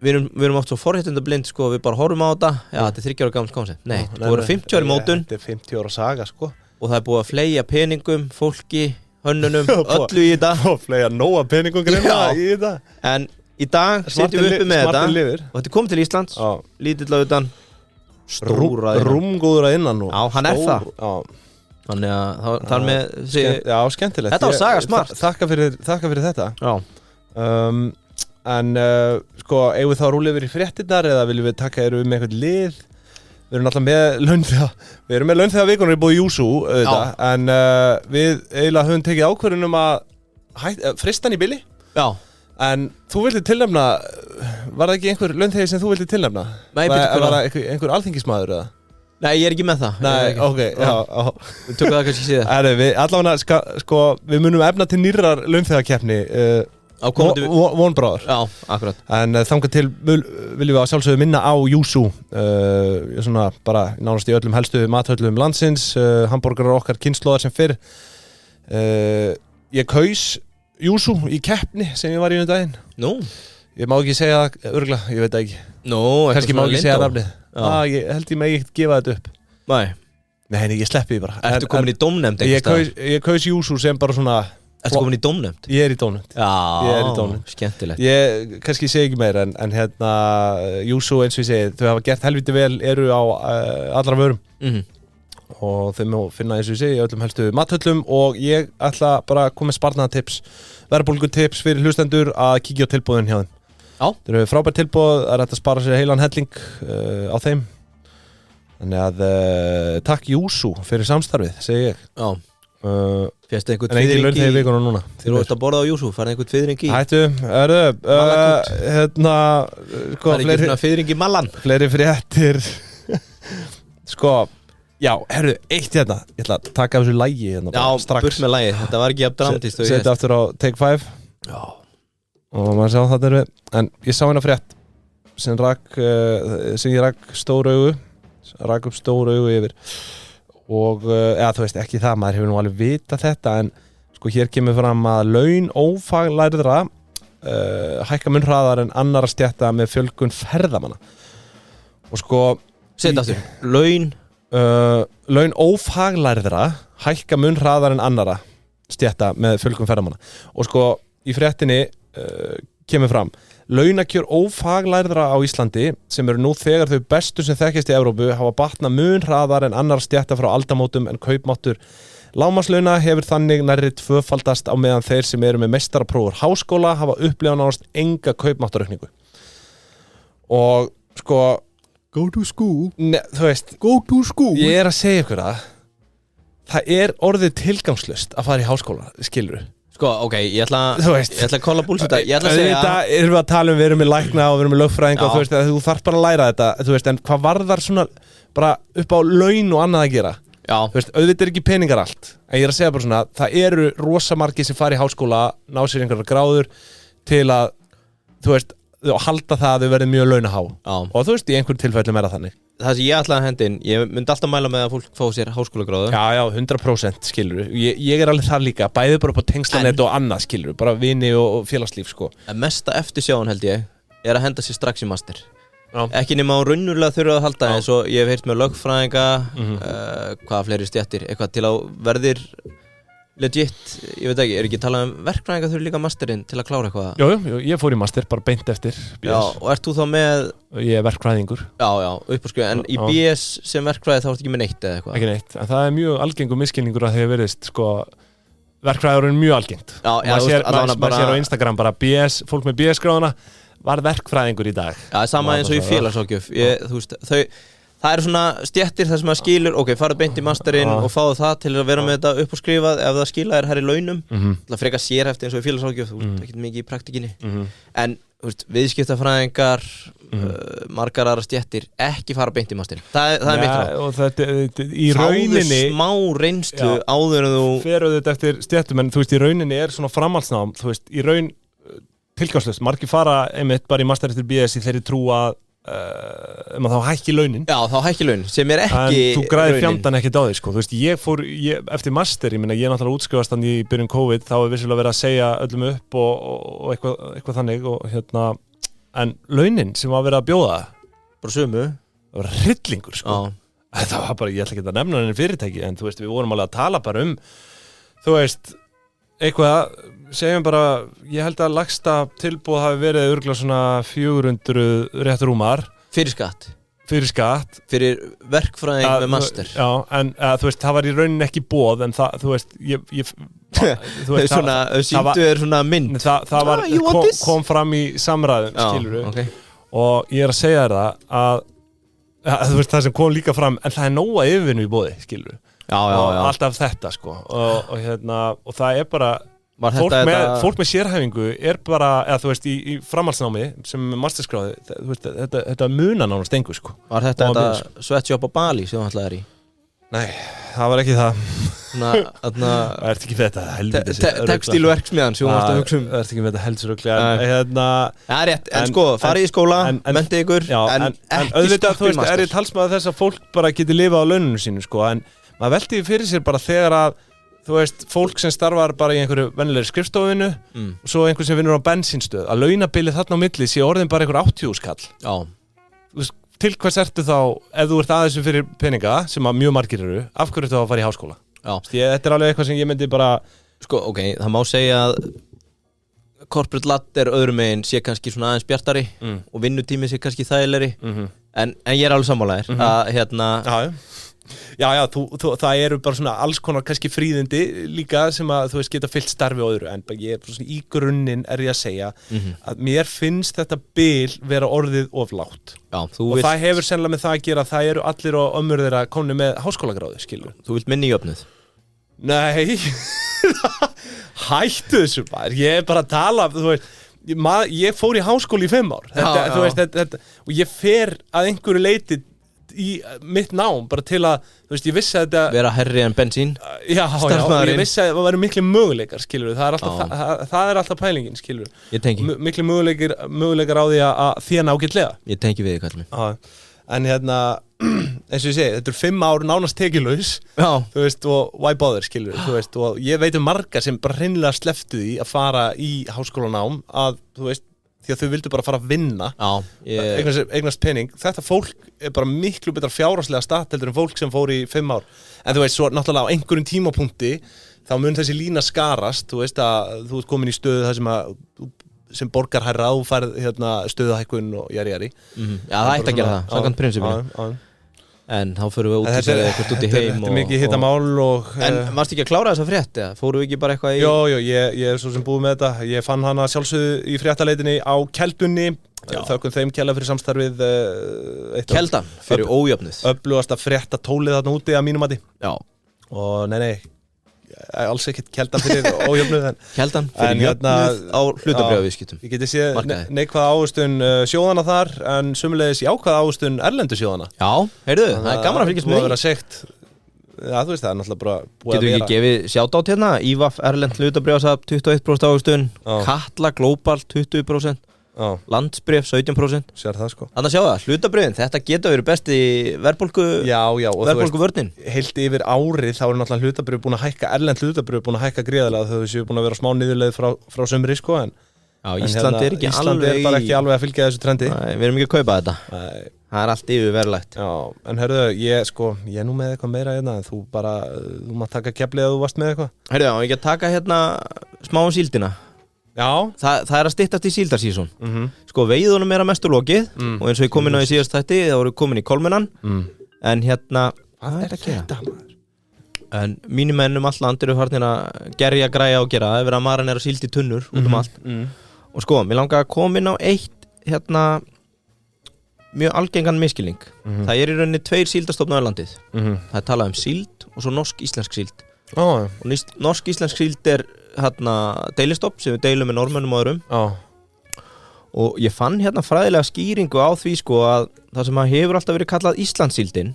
við erum oft svo forréttindablind sko við bara horfum á þetta þetta er 30 ára gamalt koncept Nei, það voru 50 ára í mótun Þetta er 50 ára saga sko og það er búið að fleygja peningum, fólki hönnunum, öllu í þetta og fleygja nóga peningum greinlega í þetta En í dag sitjum við uppi með þetta lifir. og þetta er komið til Íslands lítill á utan stóra rúmgóður að innan Já, hann er það Þannig að það er með Já, skemmtilegt Þetta var saga Smart Þakka fyrir þetta Já En sko, eigum við þá að rúla yfir í fréttirnar eða viljum við taka með eitthvað lið Við erum alltaf með launþega Við erum með launþega vikunar í búið Júsú en við eiginlega höfum tekið ákvörðun að frista hann í bili Já En þú vildi tilnefna var það ekki einhver launþegi sem þú vildi tilnefna? Nei, var það einhver alþingismaður eða? Nei, ég er ekki með það Nei, ok, já Við tökum það kannski síðan Allavega, sko, við munum efna til nýrrar launþegakeppni vonbráður Já, akkurat En þangað til viljum við að sjálfsögðu minna á Júsú svona bara nánast í öllum helstu mathöllum landsins hamborgarar okkar kynslóðar sem fyrr Ég kaus Júsú í keppni sem ég var í daginn Nú Ég má ekki segja það örgulega, ég veit það ekki Nú, kannski má ekki segja nafnið ég held ég með ekki gefa þetta upp Nei, ég sleppi því bara Ertu komin í dómnefnd Ég kaus Júsú sem bara svona Ertu komin í dómnefnd? Ég er í dómnefnd Já, skemmtilegt Ég kannski segi ekki meira en hérna Júsú eins og ég segi, þau hafa gert helviti vel eru á allra vörum og þau má finna eins og ég segi í öllum helstu mathöllum og ég ætla bara að koma með sparnaðatips verðbólgutips fyrir hlustendur að kíkja á tilboðin hjá þeim Það eru frábært tilboð, það er hægt að spara sér heilan helling á þeim þannig að takk Júsú fyrir samstarfið, segi ég Já Fjæstu einhvern fyrring í vikunum núna Þegar þú ert að borða á Júsú, farið einhvern fyrring í Hættu, hérna Það er ekki svona fyrring í Mallan Fleiri fréttir Sko, já, herru, eitt hérna Ég ætla að taka af þessu lagi hérna Já, burt með lagið, þetta var ekki dramatískt Setja aftur á Take 5 Já Og maður sjá þetta eru En ég sá hérna frétt sem ég rak stór augu rak upp stór augu yfir og eða þú veist ekki það, maður hefur nú alveg vita þetta en sko hér kemur fram að laun ófaglærðra hækka mun hraðar en annarra stétta með fjölgun ferðamanna og sko Sett aftur, laun laun ófaglærðra hækka mun hraðar en annara stétta með fjölgun ferðamanna og sko í fréttinni kemur fram launakjör ófaglærðra á Íslandi sem eru nú þegar þau bestu sem þekkjast í Evrópu hafa batnað mun hraðar en annar stétta frá aldamótum en kaupmáttur lágmarkslauna hefur þannig nærri tvöfaldast á meðan þeir sem eru með meistaraprófur háskóla hafa upplifað nánast enga kaupmáttaraukningu og sko Go to school þú veist, Go to school ég er að segja ykkur það er orðið tilgangslust að fara í háskóla, skilurðu Sko, ok, ég ætla að kolla búlsita Ég ætla að segja Þetta erum við að tala við erum með lækna og við erum með lögfræðinga og þú veist að þú þarf bara að læra þetta þú veist, en hvað varðar svona bara upp á laun og annað að gera þú veist, auðvitað er ekki peningar allt en ég er að segja bara svona, það eru rosa margir sem fara í háskóla, ná sér einhverjar gráður til að, þú veist og halda það að þau verði mjög launahá og þú veist, í einhverjum tilfellum það þannig Það sem ég ætla að hendin, ég myndi alltaf mæla með að fólk fá sér háskólagráðu Já, 100% skilur ég er alveg þar líka, bæði bara på tengslanet og annað skilur, bara vini og félagslíf sko. En mesta eftirsjáin held ég er að henda sér strax í master Ekki nema á raunverulega þurfa að halda eins og ég hef heyrt með lögfræðinga hvaða fleiri stéttir, eitthvað til að verðir legit, ég veit ekki, ekki talað verkfræðinga þurfa líka masterinn til að klára eitthvað Jú, ég fór í master, bara beint eftir BS. Já, og ert þú þá með Ég er verkfræðingur Já, upp á skrifa, en í BS sem verkfræði þá ertu ekki með neitt eða eitthvað Ekki neitt, en það er mjög algengur misskilningur að því að verðist, sko verkfræður er mjög algengt maður sér á Instagram bara BS, fólk með BS-gráðuna var verkfræðingur í dag Já, sama eins og í félagságjöf Það eru svona stéttir þar sem maður skilur ok, farið beint í masterinn og fáðu það til að vera með þetta upp á skrifað ef það skila er herri launum til að freka sérhefti eins og í félagságjöf þú veist, ekkert mikið í praktikinni en þú veist, viðskiptafræðingar margar aðra stéttir ekki fara beint í masterinn það er mitt ráð og þetta í rauninni fáðu smá reynslu áður en þú fer auðvitað eftir stéttum en þú veist, í rauninni er svona framhaldsnám þú veist, í raun tilgangslust margir fara einmitt bara í master eftir BS í þeirri trú að þá hækki launin Já, þá hækki launin, sem er ekki en þú græðir fjandan ekkert á því, sko Þú veist, ég eftir master, ég náttúrulega útskrifast hann í byrjun COVID, þá er vissilega verið að segja öllum upp og eitthvað þannig og hérna, en launin sem var verið að bjóða bara sömu það var hryllingur, sko það var bara, ég ætla ekki að nefna henni fyrirtæki en þú veist, við vorum alveg að tala bara þú veist, eitthvað segjum bara, ég held að lægsta tilboð hafi verið örugglega svona 400 rétt rúmar Fyrir skatt Fyrir verkfræðing með master Já, en þú veist, það var í rauninni ekki boð en það, þú veist, þú veist svona, sýndu er svona mynd það var, kom fram í samræðum, skilurðu og ég er að segja þér það að þú veist, það sem kom líka fram en það er nóga yfirvinnu í boði, skilurðu og alltaf þetta, sko og hérna, og það er bara fólk með sérhæfingu er bara, eða þú veist, í framhaldsnámi sem masterskráði, þú veist, þetta munar nánast engu, sko. Var þetta sweatshop á Bali sem þú ætlaði þér í? Nei, það var ekki það. Það ert ekki með þetta helvitis textílverksmiðan sem þú varst að hugsa Það ert ekki með þetta heldsruglega Það er rétt, en sko, farið í skóla, mentið ykkur en ekki stopp í master. Er ég talsmaður þess að fólk bara geti lifað á launinu sínu, sko, en maður velti fyrir sér bara þegar að þú veist, fólk sem starfar bara í einhverju vennilegri skrifstofinu og svo einhver sem vinnur á bensínstöð að launabilið þarna á milli sé orðin bara einhver 80 skall þú veist, til hvers ertu þá ef þú ert aðeins fyrir peninga sem að mjög margir eru, af hverju ertu þá að fara í háskóla þetta er alveg eitthvað sem ég myndi bara sko, ok, það má segja að corporate ladder öðrum megin sé kannski svona aðeins bjartari og vinnutími sé kannski þægilegri en ég er alveg sammálaðir að hérna Já, það eru bara svona alls konar kannski fríðindi líka sem að þú veist geta fyllt starfi og öðru en ég er svona í grunninn er ég að segja að mér finnst þetta bil vera orðið oflátt og það hefur sennilega með það að gera að það eru allir og ömmur þeirra komni með háskólagráðu, skilur Þú vilt minni jöfnuð? Nei, hættu þessu maður, ég er bara að tala, þú veist ég fór í háskóli í 5 ár þú veist, þetta, og ég fer að einhverju leiti í mitt nám bara til að, þú veist, ég vissi að þetta vera herri en bensín já, ég vissi að það væri miklu möguleikar, skilur það er alltaf, það er alltaf pælingin, skilur miklu möguleikar á því að þéna ágætlega ég tengi við þig, kallum en hérna, eins og ég segi þetta 5 ár nánast tekjulaus þú veist, og why bother, skilur þú veist, og ég veit marga sem bara hreinlega slepptu því að fara í háskólanám að, þú veist því að þau vildu bara fara að vinna Já, eignast pening. Þetta fólk bara miklu betra fjárhagslega statt heldur en fólk sem fór í 5 ár. En þú veist, svo náttúrulega á einhverjum tímapunkti þá mun þessi lína skarast, þú veist að þú ert komin í stöðu þar sem borgar hærra og færð stöðuhækkun og jari. Já, það ætti að gera það, samkvæmt prinsipinu. En þá förum við út í segja eitthvað út í heim. Þetta mikið hittamál og... En varstu ekki að klára þessa frétt, eða? Fórum við ekki bara eitthvað í... Jó, ég er svo sem búið með þetta. Ég fann hana sjálfsögðu í fréttaleitinni á Keldunni. Þökkum þeim Kjella fyrir samstarfið. Keldan, fyrir ójöfnuð. Öflugasta fréttatólið þarna úti að mínum mati. Já. Og nei, alls ekkert Keldan fyrir ójöfnuð. Keldan fyrir jöfnuð á hlutabréfaviðskiptum. Ég geti séð neikvæða ávöxtun sjóðana þar, en sömuleiðis jákvæða ávöxtun erlendu sjóðana. Já, heyrðu, það er gaman að fylgjast með því. Það vera segt. Já, þú veist, það er náttúrulega bara búið að vera. Getur við ekki gefið sjátátt hérna? IVAF Erlend hlutabréfasafn 21% ávöxtun, Katla Global 20%. Landsbréf 17%. Sér það sko. Þannig að sjá það, hlutabréfin, þetta geta verið besti verðbólguvörnin. Heilt yfir árið þá eru náttúrulega hlutabréf búin að hækka, erlend hlutabréf búin að hækka gríðarlega þau séu búin að vera smá niðurleið frá sömri sko, en Ísland er ekki bara ekki alveg að fylgja þessu trendi. Nei, við erum ekki að kaupa þetta. Nei. Það er allt yfirverðlegt. Já, en hörðu, ég er nú með eitthvað meira hérna, en þú mátt taka keflið að þú varst með eitthvað. Hörðu, á ekki að taka hérna smá síldina. Já. Það er að styttast í síldarsíson. Sko, veiðunum er að mestu lokið og eins og ég kom inn á í síðast þætti, þá voru komin í Kolmunan. En hérna, hvað er þetta? En mínir menn allt land eru farnir að gerja, græja og gera. Það er verið að marinera síld í tunnur út allt. Og sko, mér langar að koma inn á eitt hérna mjög algengan miskilning. Það er í rauninni 2 síldastofnar á landið. Það er talað síld og svo norsk-íslensk síld. Og norsk-íslensk síld er hérna deilistopp sem við deilum með Norðmönnum og öðrum. Og ég fann hérna fræðilega skýringu á því sko að það sem hefur alltaf verið kallað Íslandssíldin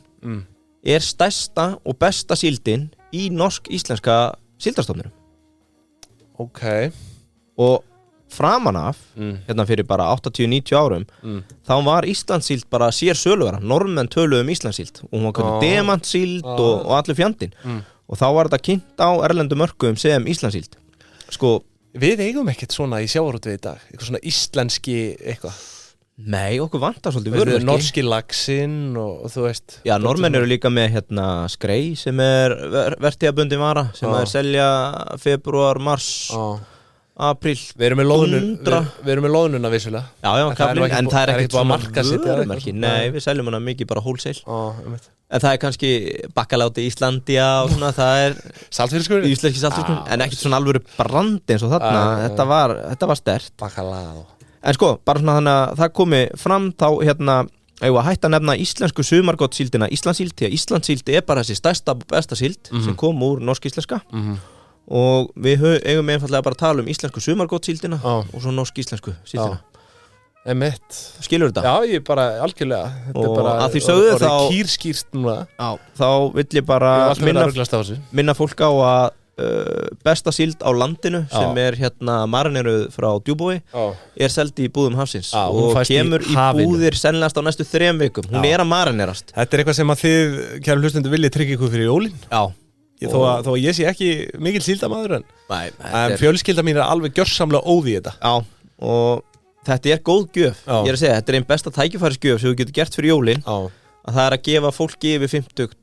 er stærsta og besta síldin í norsk-íslenska síldarstofnunum. Ok. Og framan af, hérna fyrir bara 80-90 árum, þá var Íslandssíld bara sér söluvara. Norðmenn töluðu Íslandssíld og hún var kallað demantsíld og allir fjandinn. Og þá var þetta kynnt á erlendu mörkuðum sem Íslandssíld. Sko, við eigum ekkert svona í sjávarútvegi í dag, eitthvað svona íslenski eitthvað. Nei, okkur vantar svolítið vörverki. Norski laxinn og þú veist. Já, Norðmenn eru líka með hérna skrei sem er vertíðabundin vara sem er selja febrúar, mars, apríl. Við erum með loðnuna vissulega. Já, en það er ekkert svona vörverki. Nei, við seljum hana mikið bara wholesale. En það er kannski bakkaláti Íslandia og svona, það er saltfiskur, íslenski saltfiskur, en ekkert svona alvöru brandi eins og þarna, þetta var sterkt. Bakkalá. En sko, bara svona þannig að það komi fram þá hérna, eigum að hætta að nefna íslensku sumargottsíldina Íslandssíld, því að Íslandssíld er bara þessi stærsta besta síld sem kom úr norsk-íslenska og við eigum einfallega bara að tala um íslensku sumargottsíldina og svo norsk-íslensku síldina. Emitt. Skilur þetta? Já, ég bara algjörlega. Þetta og er bara að því sögðu þá kýrskýrt núna. Já, þá vill ég bara minna fólk á að besta síld á landinu sem er hérna marineruð frá Djúbói er seldi í búðum hafsins og kemur í búðir sennilegast á næstu 3 vikum. Hún er að marinerast. Þetta er eitthvað sem að þið, kæru hlustendur, viljið tryggja ykkur fyrir jólin. Já. Þó að ég sé ekki mikill síldamaður en fjölskylda mín er alveg gjörsamlega óði í þetta. Já, og þetta er góð gjöf. Ég er að segja, þetta er einn besta tækifærisgjöf sem þú getur gert fyrir jólin. Að það er að gefa fólki yfir 50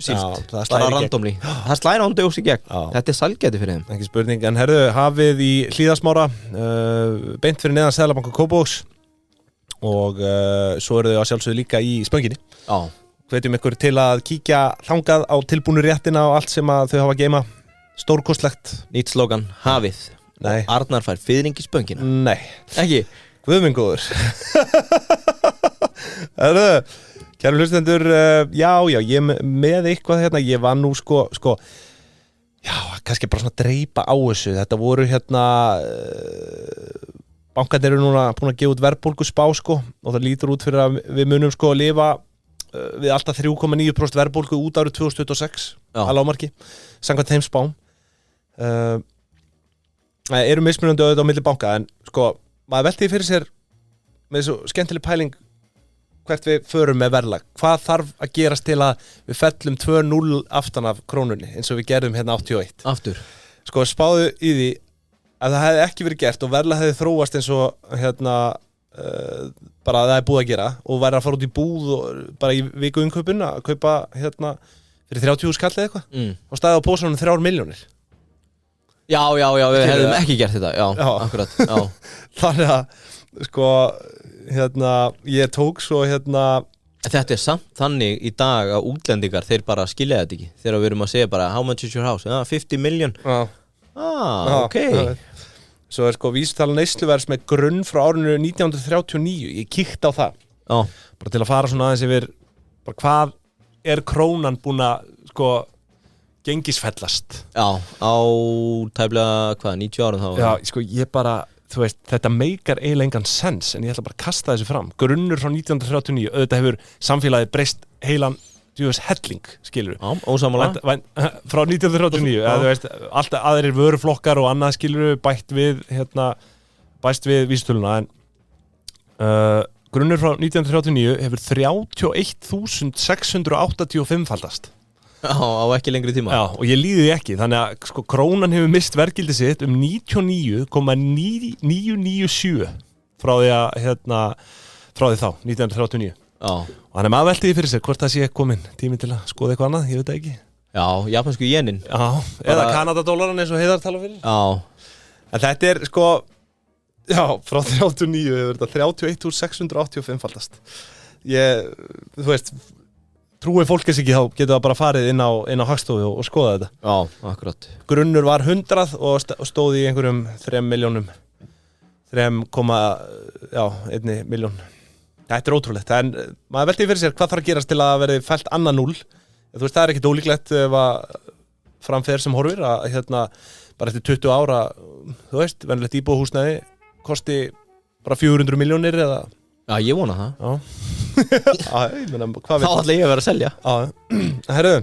síld, bara randomly. Það slæðir ándjóks í gegn. Þetta er sælgæti fyrir þeim. Ekki spurning, en herðu, hafið í Hlíðasmára, beint fyrir neðan Seðlabanka Kópavogs og svo eru þau að sjálfsögðu líka í Spönginni. Hvetjum ykkur til að kíkja þangað á tilbúnu réttina og allt sem að þau hafa að geyma. Stórkostlegt. Nýtt slógan, hafið. Nei. Og Arnar fær fiðring í Spöngina. Nei. Ekki? Guð minn góður. Herðu, kæru hlustendur, já, ég með eitthvað hérna, ég var nú sko, já, kannski bara svona dreipa á þessu, þetta voru hérna, bankarnir eru núna búin að gefa út verðbólguspá sko og það lítur út fyrir að við munum sko að lifa við alltaf 3,9% verðbólgu út árið 2026 að lágmarki, samkvæmt þeim spám. Eru mismunandi auðvitað á milli banka en sko, maður velti fyrir sér með þessu skemmtileg pæling hvert við förum með verðlag. Hvað þarf að gerast til að við fellum 2-0 aftan af krónunni eins og við gerðum hérna 81? Aftur. Sko, spáðu í því ef það hefði ekki verið gert og verðlag hefði þróast eins og hérna bara það er búið að gera og væri að fara út í búð og bara í viku innkaupin að kaupa hérna fyrir 30.000 skall eða eitthvað og staðið á pósunum 3 milljónir. Já, við hefðum ekki gert þetta, já. Akkurat, já. Þannig að sko hérna ég tók svo hérna. Þetta samt þannig í dag að útlendingar þeir bara skilja þetta ekki þegar við erum að segja bara how much is your house? 50 million. Ok. Svo sko vísitala neysluverðs með grunn frá árinu 1939. Ég kíkti á það. Bara til að fara svona aðeins yfir bara hvað er krónan búin að sko gengisfellast. Já, á tæplega hvað 90 árum þá. Já, sko ég bara þú veist, þetta meikar eiginlega engan sens en ég ætla bara að kasta þessu fram. Grunnur frá 1939, auðvitað hefur samfélagið breyst heilan helling, skilur við. Já, ósammála. Frá 1939, þú veist, alltaf aðrir vöruflokkar og annað skilur við bætt við vísitöluna en grunnur frá 1939 hefur 31.685 faldast. Já, á ekki lengri tíma. Já, og ég líði því ekki, þannig að sko krónan hefur mist verðgildi sitt 99,997 frá því þá, 1939. Já. Og hann maður velti því fyrir sér hvort það sé komin tími til að skoða eitthvað annað, ég veit það ekki. Já, japansku jenin. Já, eða Kanadadólaran eins og Heiðar tala fyrir. Já. En þetta sko, já, frá 39 hefur þetta 31.685 faldast. Þú veist, trúi fólkis ekki þá getur það bara farið inn á Hagstofu og skoða þetta. Já, akkurat. Grunnur var 100 og stóð í einhverjum 3 milljónum, 1 milljón. Þetta er ótrúlegt, en maður velti fyrir sér hvað þarf að gerast til að verði fellt annað 0. Þú veist, það er ekkit ólíklegt ef að framfer sem horfir að bara eftir 20 ára, þú veist, venjulegt íbúðarhúsnæði kosti bara 400 milljónir eða. Já, ég vona það. Já. Ég meina, hvað þá ætla ég að vera að selja. Já, herru,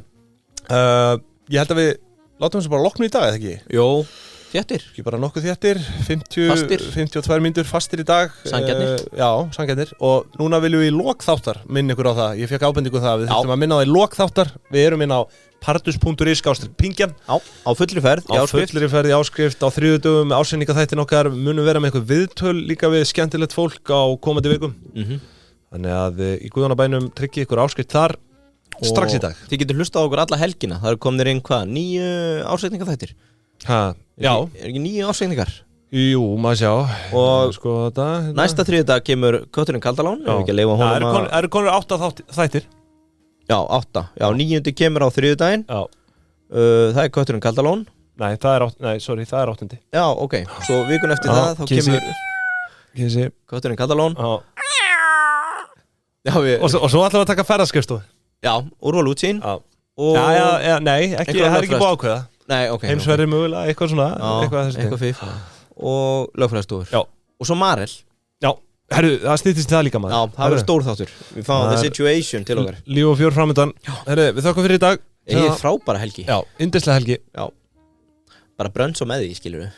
ég held að við látum þessu bara loknu í dag, eða ekki? Jó, þéttir. Ekki bara nokkuð þéttir, 52 mínútur fastir í dag. Sanngjarnir. Já, sanngjarnir. Og núna viljum við í lokþáttar minna ykkur á það. Ég fekk ábendingu það, við þurfum að minna á það í lokþáttar. Við erum inn á pardus.is/pingjan. Já, á fullri ferð í áskrift. Á fullri ferð í áskrift, á 3 dögum með ársendingaþættin okkar. Munum vera með eitthvað viðtöl líka við skemmtilegt fólk á komandi vikum. Þannig að í guðanabænum tryggið ykkur áskrift þar strax í dag. Þið getur hlustað á okkur alla helgina. Það eru komnir inn 9 ársendingaþættir. Já. Er ekki 9 ársendingar? Jú, maður sjá. Og sko þetta. Næsta þriðjudag kemur Kötturinn Kaldalón. Ef ekki að leyfa honum að. Það eru konur 8 þættir. Já, 8. Já, 9. kemur á þriðjudaginn. Já. Það er Kötturinn Kaldalón. Nei, það er 8. Já, ok. Svo vikun eftir það þá kemur Kötturinn Kaldalón. Já, og svo ætlum við að taka ferðaskrifstofu. Já, úrval útsýn. Já, nei, ekki, það er ekki búið ákveða. Nei, ok. Heimsverði mögulega, eitthvað svona. Eitthvað fíf. Og lögfræðistofur. Já. Og svo Marel. Já, herru, það stýttist það líka maður. Já, það verður stór þáttur. Við fáum The Situation til okkar. Líf og fjör framöndan. Herru, við þökkum fyrir í dag. Ég frábæra helgi. Já, yndislega helgi. Já. Bara brönns og með því, skilur við.